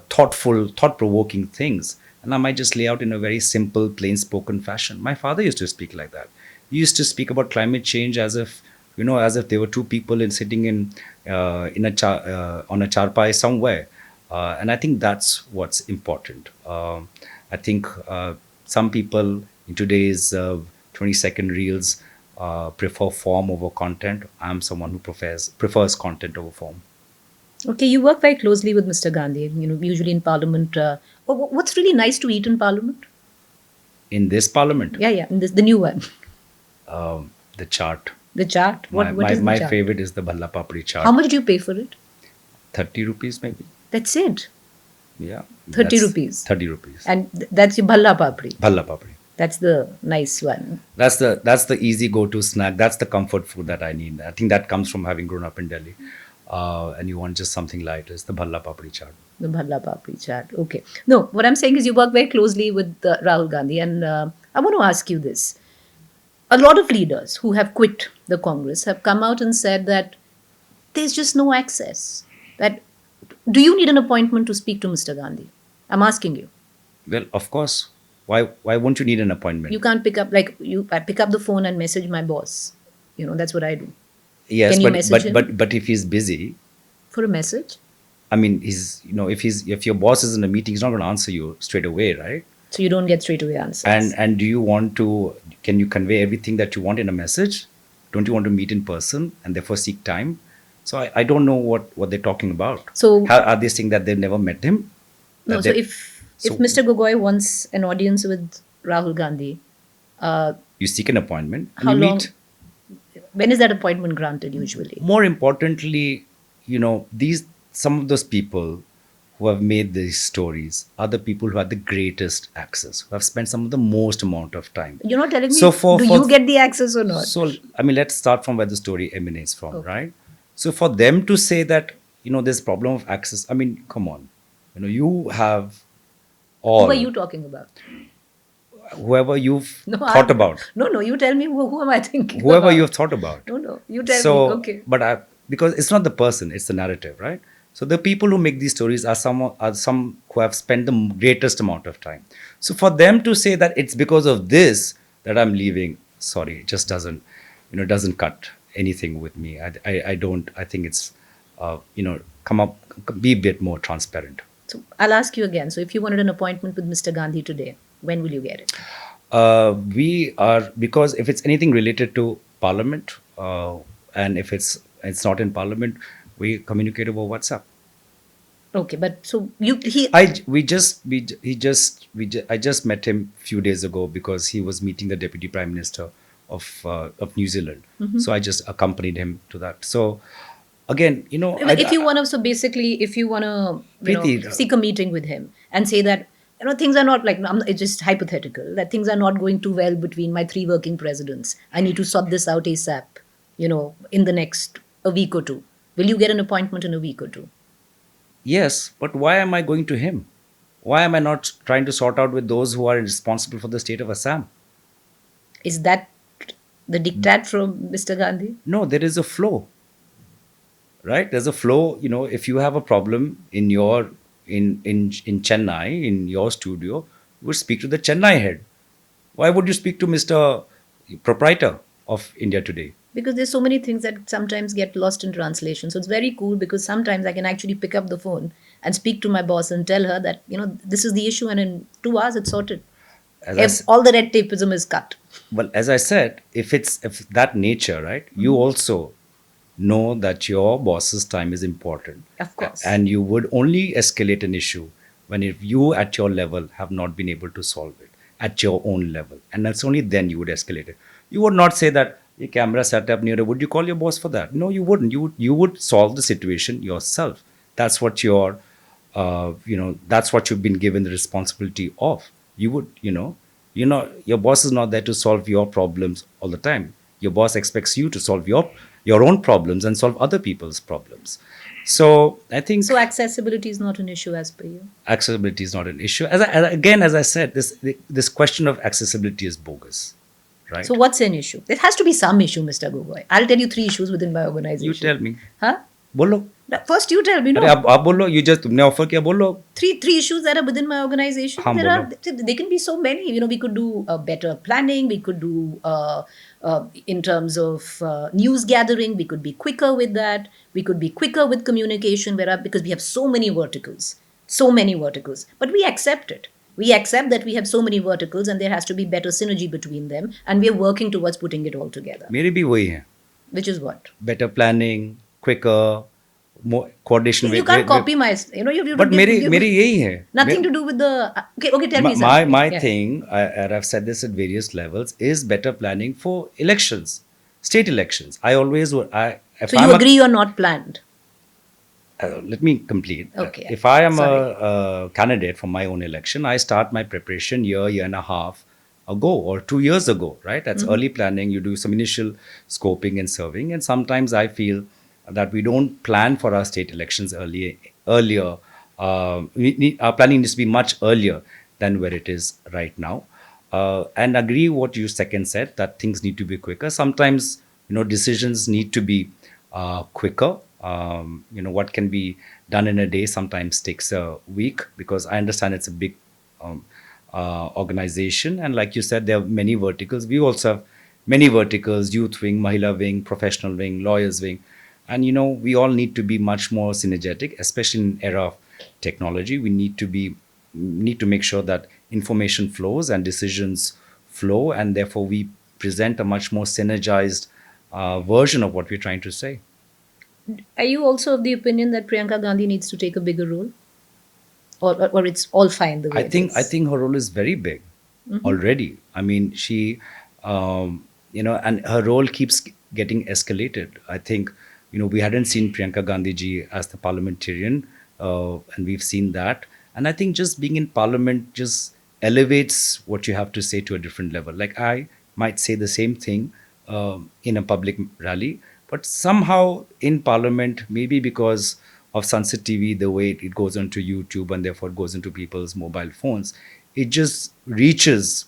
thoughtful, thought-provoking things, and I might just lay out in a very simple, plain-spoken fashion. My father used to speak like that. He used to speak about climate change as if as if there were two people sitting on a charpai somewhere. And I think that's what's important. I think some people in today's 20-second reels prefer form over content. I'm someone who prefers content over form. Okay, you work very closely with Mr. Gandhi, usually in Parliament. What's really nice to eat in Parliament? In this parliament, Yeah, in the new one. the chart. The chaat? What is the My chaat? favorite is the bhalla papri chart. How much do you pay for it? 30 rupees maybe. That's it. Yeah. 30 that's rupees. 30 rupees. And that's your bhalla papri. Bhalla papri. That's the nice one. That's the easy go-to snack. That's the comfort food that I need. I think that comes from having grown up in Delhi. And you want just something light. It's the bhalla papri chaat. The bhalla papri chaat. Okay. No, what I'm saying is you work very closely with Rahul Gandhi. And I want to ask you this. A lot of leaders who have quit the Congress have come out and said that there's just no access. That do you need an appointment to speak to Mr. Gandhi? I'm asking you. Well, of course. Why won't you need an appointment? You can't pick up I pick up the phone and message my boss. That's what I do. Yes, Can you message him? but if he's busy, For a message. I mean, if your boss is in a meeting, he's not going to answer you straight away, right? So you don't get straight away answers. And do you want to? Can you convey everything that you want in a message? Don't you want to meet in person and therefore seek time? So I don't know what they're talking about. So How are they saying that they've never met him? no. That So they- if Mr. Gogoi wants an audience with Rahul Gandhi, you seek an appointment and how you long? meet. When is that appointment granted usually? More importantly, some of those people who have made these stories are the people who have the greatest access, who have spent some of the most amount of time. You're not telling me. So do you get the access or not? So, I mean, let's start from where the story emanates from, Okay. right? So, for them to say that, there's problem of access, I mean, come on. You have all, Who are you talking about? whoever you've No, thought about, No. You tell me who am I thinking? whoever about? you've thought about. No. You tell So, me. Okay. but because it's not the person, it's the narrative, right? So the people who make these stories are some who have spent the greatest amount of time. So for them to say that it's because of this that I'm leaving, sorry, it just doesn't cut anything with me. I don't. I think it's, be a bit more transparent. So I'll ask you again. So if you wanted an appointment with Mr. Gandhi today, when will you get it? Because if it's anything related to Parliament, and if it's not in Parliament, we communicate over WhatsApp. Okay, but so I just met him a few days ago because he was meeting the Deputy Prime Minister of New Zealand. So I just accompanied him to that. So again, if you want to Preeti, seek a meeting with him and say that things are not like it's just hypothetical, that things are not going too well between my 3 working presidents. I need to sort this out ASAP. In the next a week or two. Will you get an appointment in a week or two? yes, but why am I going to him? Why am I not trying to sort out with those who are responsible for the state of Assam? Is that the diktat from Mr. Gandhi? No, there is a flow. Right? There's a flow. If you have a problem in Chennai, in your studio, you would speak to the Chennai head. Why would you speak to Mr. Proprietor of India Today? Because there's so many things that sometimes get lost in translation. So it's very cool because sometimes I can actually pick up the phone and speak to my boss and tell her that, this is the issue and in 2 hours it's sorted. All the red tapeism is cut. Well, as I said, if that nature, right, you also know that your boss's time is important. Of course. And you would only escalate an issue if you at your level have not been able to solve it at your own level. And that's only then you would escalate it. You would not say that a camera set up near. Would you call your boss for that? No, you wouldn't. You would solve the situation yourself. That's what that's what you've been given the responsibility of. You would, your boss is not there to solve your problems all the time. Your boss expects you to solve your own problems and solve other people's problems. So I think So accessibility is not an issue as per you. accessibility is not an issue. As I said, this question of accessibility is bogus, right? So what's an issue? There has to be some issue, Mr. Gogoi. I'll tell you 3 issues within my organization. You tell me. Huh? Bolo. First, you tell me. अरे No, आप बोलो, you just तुमने offer किया, बोलो. three issues that are within my organization. हाँ There बोलो. are they can be so many. We could do better planning. We could do in terms of news gathering. We could be quicker with that. We could be quicker with communication. Because we have so many verticals. But we accept it. We accept that we have so many verticals, and there has to be better synergy between them. And we are working towards putting it all together. मेरी भी वही है. Which is what? Better planning, quicker, more coordination You can't copy my. You But मेरी यही है. nothing to do with the. Okay. Tell me My something. my Yeah. thing, and I've said this at various levels, is better planning for elections, state elections. I always would. If So you agree you're not planned? Let me complete. Okay. If I am Sorry. a candidate for my own election, I start my preparation year and a half ago or 2 years ago, right? That's early planning. You do some initial scoping and serving, and sometimes I feel that we don't plan for our state elections earlier. Our planning needs to be much earlier than where it is right now. And agree what you second said, that things need to be quicker. Sometimes, decisions need to be quicker. What can be done in a day sometimes takes a week, because I understand it's a big organization. And like you said, there are many verticals. We also have many verticals: youth wing, Mahila wing, professional wing, lawyers wing. And, we all need to be much more synergetic, especially in era of technology. We need to make sure that information flows and decisions flow, and therefore we present a much more synergized version of what we're trying to say. Are you also of the opinion that Priyanka Gandhi needs to take a bigger role, or it's all fine the way I think her role is very big already. I mean, she, and her role keeps getting escalated. I think, we hadn't seen Priyanka Gandhi ji as the parliamentarian, and we've seen that. And I think just being in parliament just elevates what you have to say to a different level. Like, I might say the same thing in a public rally, but somehow in parliament, maybe because of Sunset TV, the way it goes onto YouTube and therefore it goes into people's mobile phones, it just reaches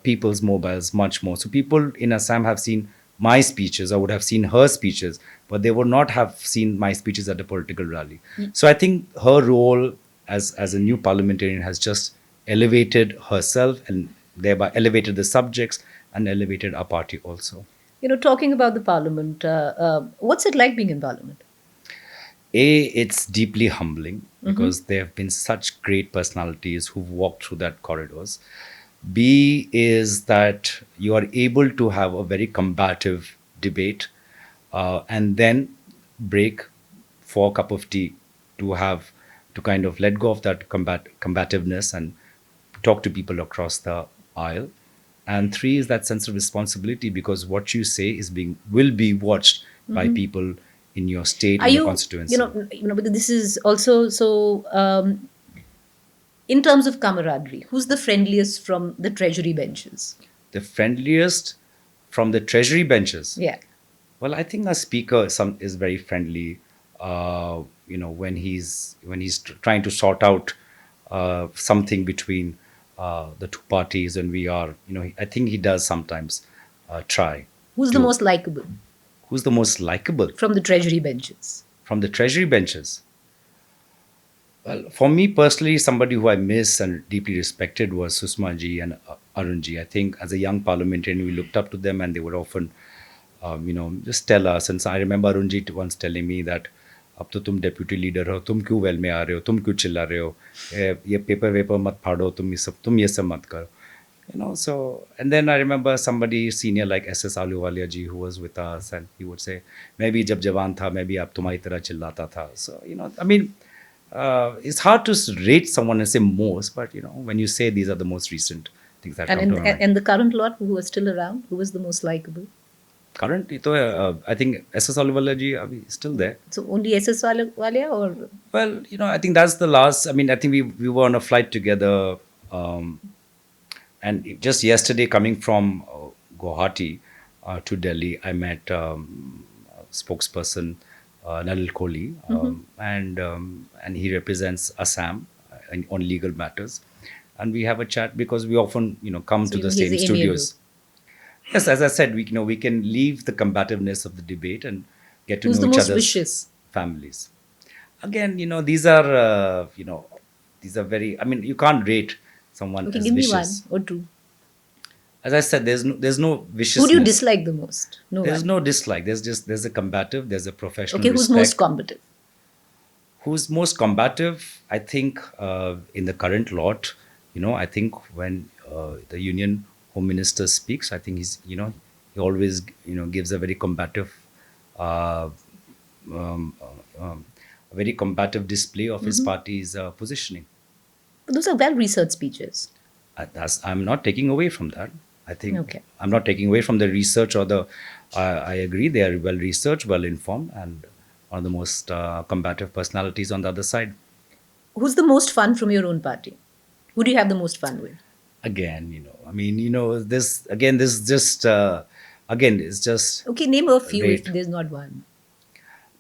people's mobiles much more. So people in Assam have seen my speeches, or would have seen her speeches, but they would not have seen my speeches at a political rally. So I think her role as a new parliamentarian has just elevated herself, and thereby elevated the subjects and elevated our party also. Talking about the parliament, what's it like being in parliament? It's deeply humbling, because there have been such great personalities who've walked through that corridors. B is that you are able to have a very combative debate, and then break for a cup of tea to kind of let go of that combativeness and talk to people across the aisle. And 3 is that sense of responsibility, because what you say will be watched by people in your state, in your constituency. Because this is also so. In terms of camaraderie, who's the friendliest from the treasury benches? The friendliest from the treasury benches? Yeah. Well, I think our speaker is very friendly. When he's trying to sort out something between the two parties, and we are, I think he does sometimes try. Who's the most likable? Who's the most likable? From the treasury benches. From the treasury benches. Well, for me personally, somebody who I miss and deeply respected was Susma ji and Arun ji. I think as a young parliamentarian, we looked up to them, and they would often, just tell us. And so I remember Arun ji once telling me that, अब तो तुम deputy leader हो, तुम क्यों well में आ रहे हो, तुम क्यों चिल्ला रहे हो, ये पेपर वेपर मत फाड़ो, तुम ये सब मत करो. So, and then I remember somebody senior like SS Ahluwalia ji, who was with us, and he would say, मैं भी जब जवान था, मैं भी आप तुम्हारी तरह चिल्लाता था. So, I mean, it's hard to rate someone and say most, but when you say these are the most recent things that come to my mind. And the current lot who are still around, who was the most likable? Current, I think SS Ahluwalia ji is still there. So only SS Ahluwalia, or? Well, I think that's the last. I mean, I think we were on a flight together, and just yesterday, coming from Guwahati to Delhi, I met spokesperson Nalil Kohli, and he represents Assam on legal matters, and we have a chat because we often come to the same studios. Yes, as I said, we can leave the combativeness of the debate and get to Who's know the each most other. vicious? families. Again, these are very. I mean, you can't rate someone Okay, as give me one vicious. or two. As I said, there's no Who do you viciousness. dislike the most? No There's one. no dislike. There's a combative. There's a professional Okay, who's most respect. combative? Who's most combative? I think in the current lot, I think when the Union Home Minister speaks, I think he always gives a very combative, uh, um, a very combative display of his party's positioning. But those are well researched speeches. I'm not taking away from that. I think Okay. I'm not taking away from the research or the. I agree they are well researched, well informed, and are the most combative personalities on the other side. Who's the most fun from your own party? Who do you have the most fun with? Again, I mean, this again, this just again, it's just Okay, name a few if rate. there's not one.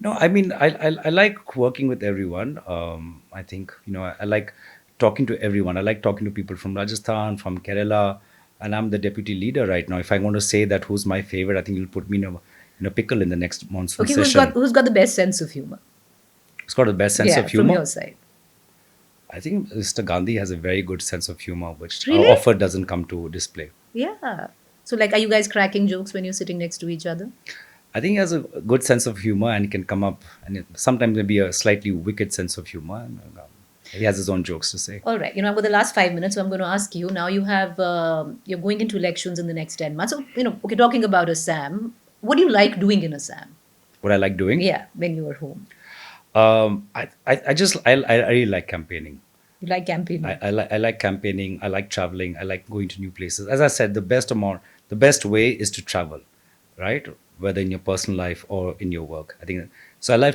No, I mean, I like working with everyone. I think I like talking to everyone. I like talking to people from Rajasthan, from Kerala, and I'm the deputy leader right now. If I want to say that who's my favorite, I think you'll put me in a pickle in the next monsoon Okay, session. who's got the best sense of humor? Who's got the best sense Yeah, of from humor? your side. I think Mr. Gandhi has a very good sense of humor, which Really? often doesn't come to display. Yeah. So, like, are you guys cracking jokes when you're sitting next to each other? I think he has a good sense of humor and he can come up and sometimes maybe a slightly wicked sense of humor. And, he has his own jokes to say. All right. For the last 5 minutes, so I'm going to ask you. Now you have you're going into elections in the next 10 months. So, okay, talking about Assam, what do you like doing in Assam? What I like doing? Yeah, when you're home, I really like campaigning. you like campaigning. I like campaigning. I like traveling. I like going to new places. As I said, the best way is to travel, right? Whether in your personal life or in your work. I think so. I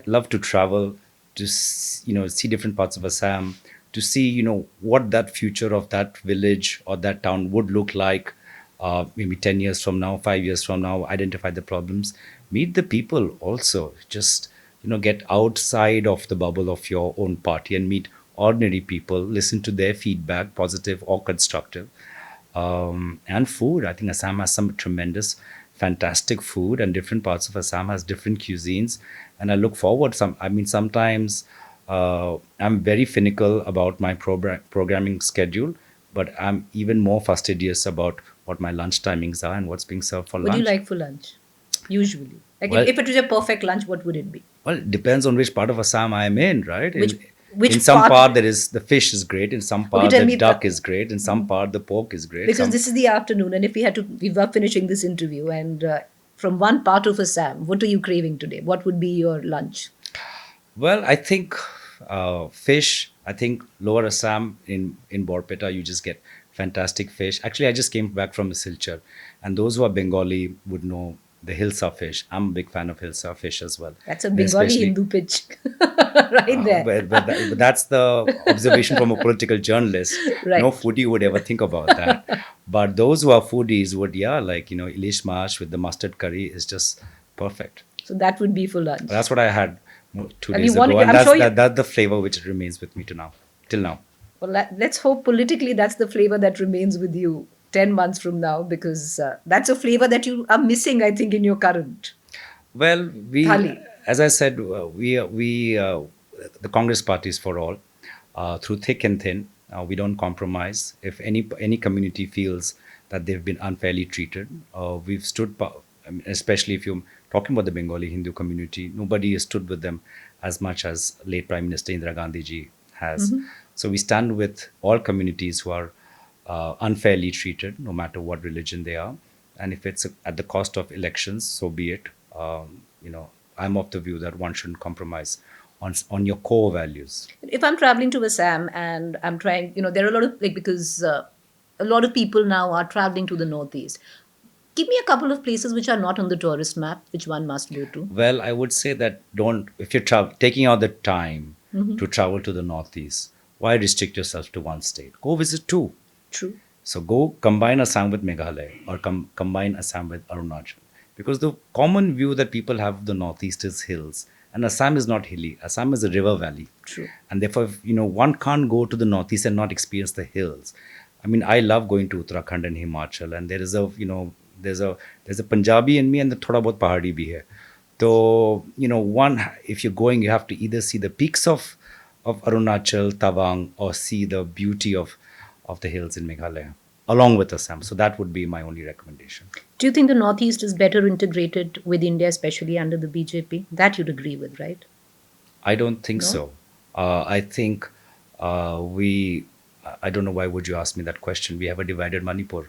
love to travel to see different parts of Assam, to see what that future of that village or that town would look like. Maybe 10 years from now, 5 years from now, identify the problems, meet the people also. Just get outside of the bubble of your own party and meet ordinary people, listen to their feedback, positive or constructive. And food. I think Assam has some tremendous, fantastic food, and different parts of Assam has different cuisines. And I look forward. Sometimes I'm very finical about my programming schedule, but I'm even more fastidious about what my lunch timings are and what's being served for What do you lunch. like for lunch? Usually, like Well, if it was a perfect lunch, what would it be? Well, it depends on which part of Assam I am in, right? Which In which some part? part there is the fish is great, in some Okay, part tell the me duck is great, in some part the pork is great. because Some this is the afternoon, and if we were finishing this interview, and from one part of Assam, what are you craving today? What would be your lunch? Well, I think fish. I think Lower Assam in Borpeta, you just get fantastic fish. Actually, I just came back from Silchar, and those who are Bengali would know the Hilsa fish. I'm a big fan of Hilsa fish as well, That's a and Bengali especially. Hindu pitch, right there. But that's the observation from a political journalist. No Right. foodie would ever think about that. But those who are foodies would, yeah, like, Ilish Mash with the mustard curry is just perfect. So that would be for lunch. That's what I had two And days you want? ago, and I'm that's sure you. that's the flavor which remains with me to now, till now. Well, let's hope politically that's the flavor that remains with you 10 months from now, because that's a flavor that you are missing, I think, in your current Well, thali. as I said, the Congress party is for all, through thick and thin. We don't compromise. If any community feels that they've been unfairly treated, we've stood. I mean, especially if you're talking about the Bengali Hindu community, nobody has stood with them as much as late Prime Minister Indira Gandhi ji has. So we stand with all communities who are unfairly treated, no matter what religion they are. And if it's at the cost of elections, so be it. I'm of the view that one shouldn't compromise on your core values. If I'm traveling to Assam and I'm trying, there are a lot of, like, because a lot of people now are traveling to the northeast. Give me a couple of places which are not on the tourist map, which one must go to. Well, I would say that if you're taking out the time to travel to the northeast, why restrict yourself to one state? Go visit two. True. So go combine Assam with Meghalaya or combine Assam with Arunachal. Because the common view that people have of the northeast is hills. And Assam is not hilly. Assam is a river valley. True. And therefore, one can't go to the northeast and not experience the hills. I mean, I love going to Uttarakhand and Himachal. And there is there's a Punjabi in me and the thoda bahut pahadi bhi hai. So, if you're going, you have to either see the peaks of Arunachal, Tawang, or see the beauty of the hills in Meghalaya, along with Assam. So that would be my only recommendation. Do you think the Northeast is better integrated with India, especially under the BJP? That you'd agree with, right? I don't think No? so. I think I don't know why would you ask me that question. We have a divided Manipur.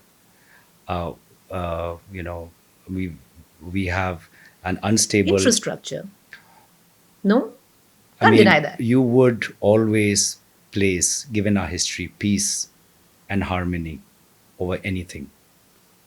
Uh, uh, you know, we we have an unstable. Infrastructure. No? I Can't deny mean, that. you would always place, given our history, peace and harmony over anything.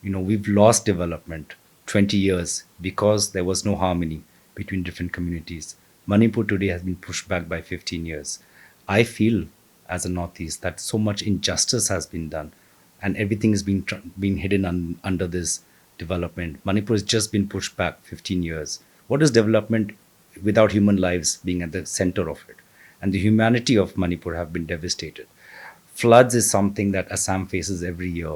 We've lost development 20 years because there was no harmony between different communities. Manipur today has been pushed back by 15 years. I feel as a Northeast that so much injustice has been done and everything is being hidden under this development. Manipur has just been pushed back 15 years. What is development without human lives being at the center of it? And the humanity of Manipur have been devastated. Floods is something that Assam faces every year,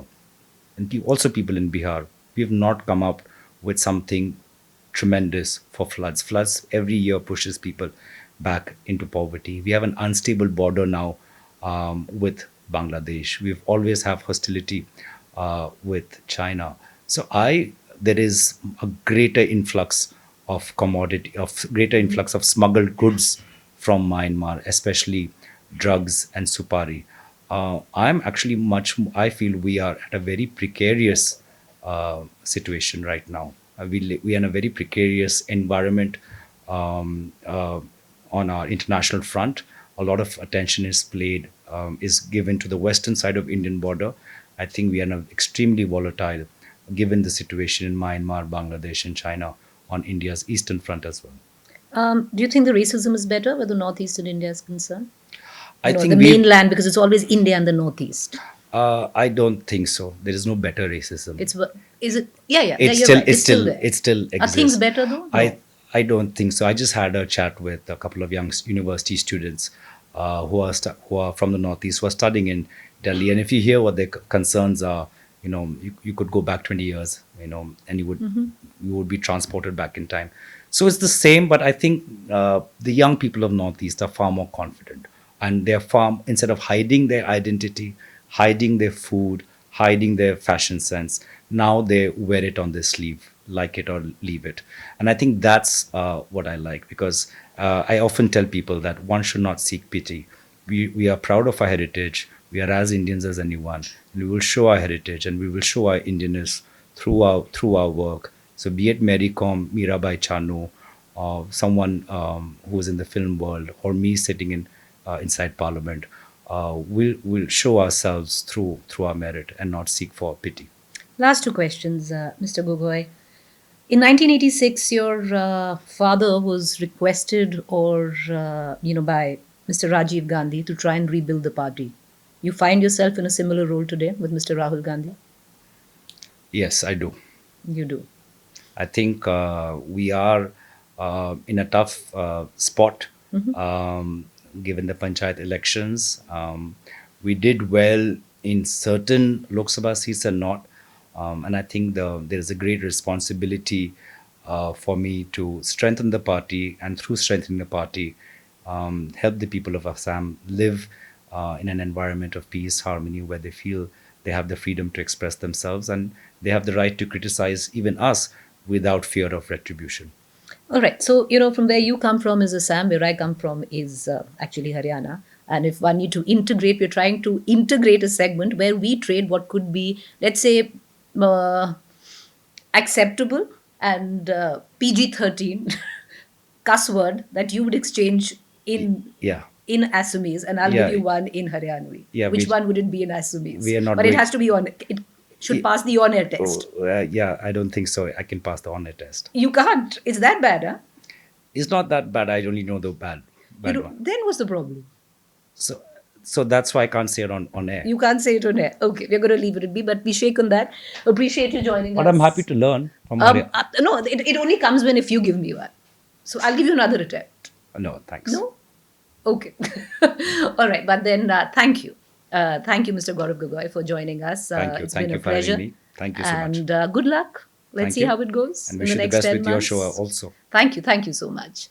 and also people in Bihar. We have not come up with something tremendous for floods. Floods every year pushes people back into poverty. We have an unstable border now with Bangladesh. We've always have hostility with China. So there is a greater influx greater influx of smuggled goods from Myanmar, especially drugs and supari. I'm actually I feel we are at a very precarious situation right now. We are in a very precarious environment on our international front. A lot of attention is given to the western side of Indian border. I think we are extremely volatile given the situation in Myanmar, Bangladesh, and China on India's eastern front as well. Do you think the racism is better where the Northeastern India is concerned? I The think mainland, because it's always India and the Northeast. I don't think so. There is no better racism. Is it? Yeah, yeah. It's You're still right. It's still there. it still Are things exists. better though? No. I don't think so. I just had a chat with a couple of young university students who are from the Northeast, who are studying in Delhi, and if you hear what their concerns are, you could go back 20 years, and you would be transported back in time. So it's the same, but I think the young people of Northeast are far more confident, and they're instead of hiding their identity, hiding their food, hiding their fashion sense, now they wear it on their sleeve, like it or leave it. And I think that's what I like, because I often tell people that one should not seek pity. We are proud of our heritage. We are as Indians as anyone. And we will show our heritage and we will show our Indianness through our work. So be it Mary Kom, Mirabai Chanu, or someone who is in the film world, or me sitting inside Parliament, we'll show ourselves through our merit and not seek for pity. Last two questions, Mr. Gogoi. In 1986, your father was requested by Mr. Rajiv Gandhi to try and rebuild the party. You find yourself in a similar role today with Mr. Rahul Gandhi? Yes, I do. You do. I think we are in a tough spot given the panchayat elections. We did well in certain Lok Sabha seats and not. And I think there is a great responsibility for me to strengthen the party, and through strengthening the party, help the people of Assam live in an environment of peace, harmony, where they feel they have the freedom to express themselves and they have the right to criticize even us without fear of retribution. All right. So, from where you come from is Assam, where I come from is actually Haryana. And if one need to integrate, we're trying to integrate a segment where we trade what could be, let's say, acceptable and PG-13 cuss word that you would exchange in Yeah. in Assamese, and I'll Yeah. give you one in Haryanvi. Yeah, Which we- one would it be in Assamese? we are not but it going- has to be on. It should pass the on-air test. Yeah, I don't think so. I can pass the honor test. You can't. It's that bad, huh? It's not that bad. I only know the bad one. Then what's the problem? So that's why I can't say it on air. You can't say it on air. Okay, we're going to leave it be, but we shake on that. Appreciate you joining us. But I'm happy to learn from Maria. No, it only comes when if you give me one. So I'll give you another attempt. No, thanks. No? Okay. All right, but then thank you. Thank you, Mr. Gaurav Gogoi, for joining us. Thank you. It's Thank been you a for having pleasure. me. Thank you so much. And good luck. Let's Thank see you. how it goes And in wish the you the next best 10 with your show months. also. Thank you. Thank you so much.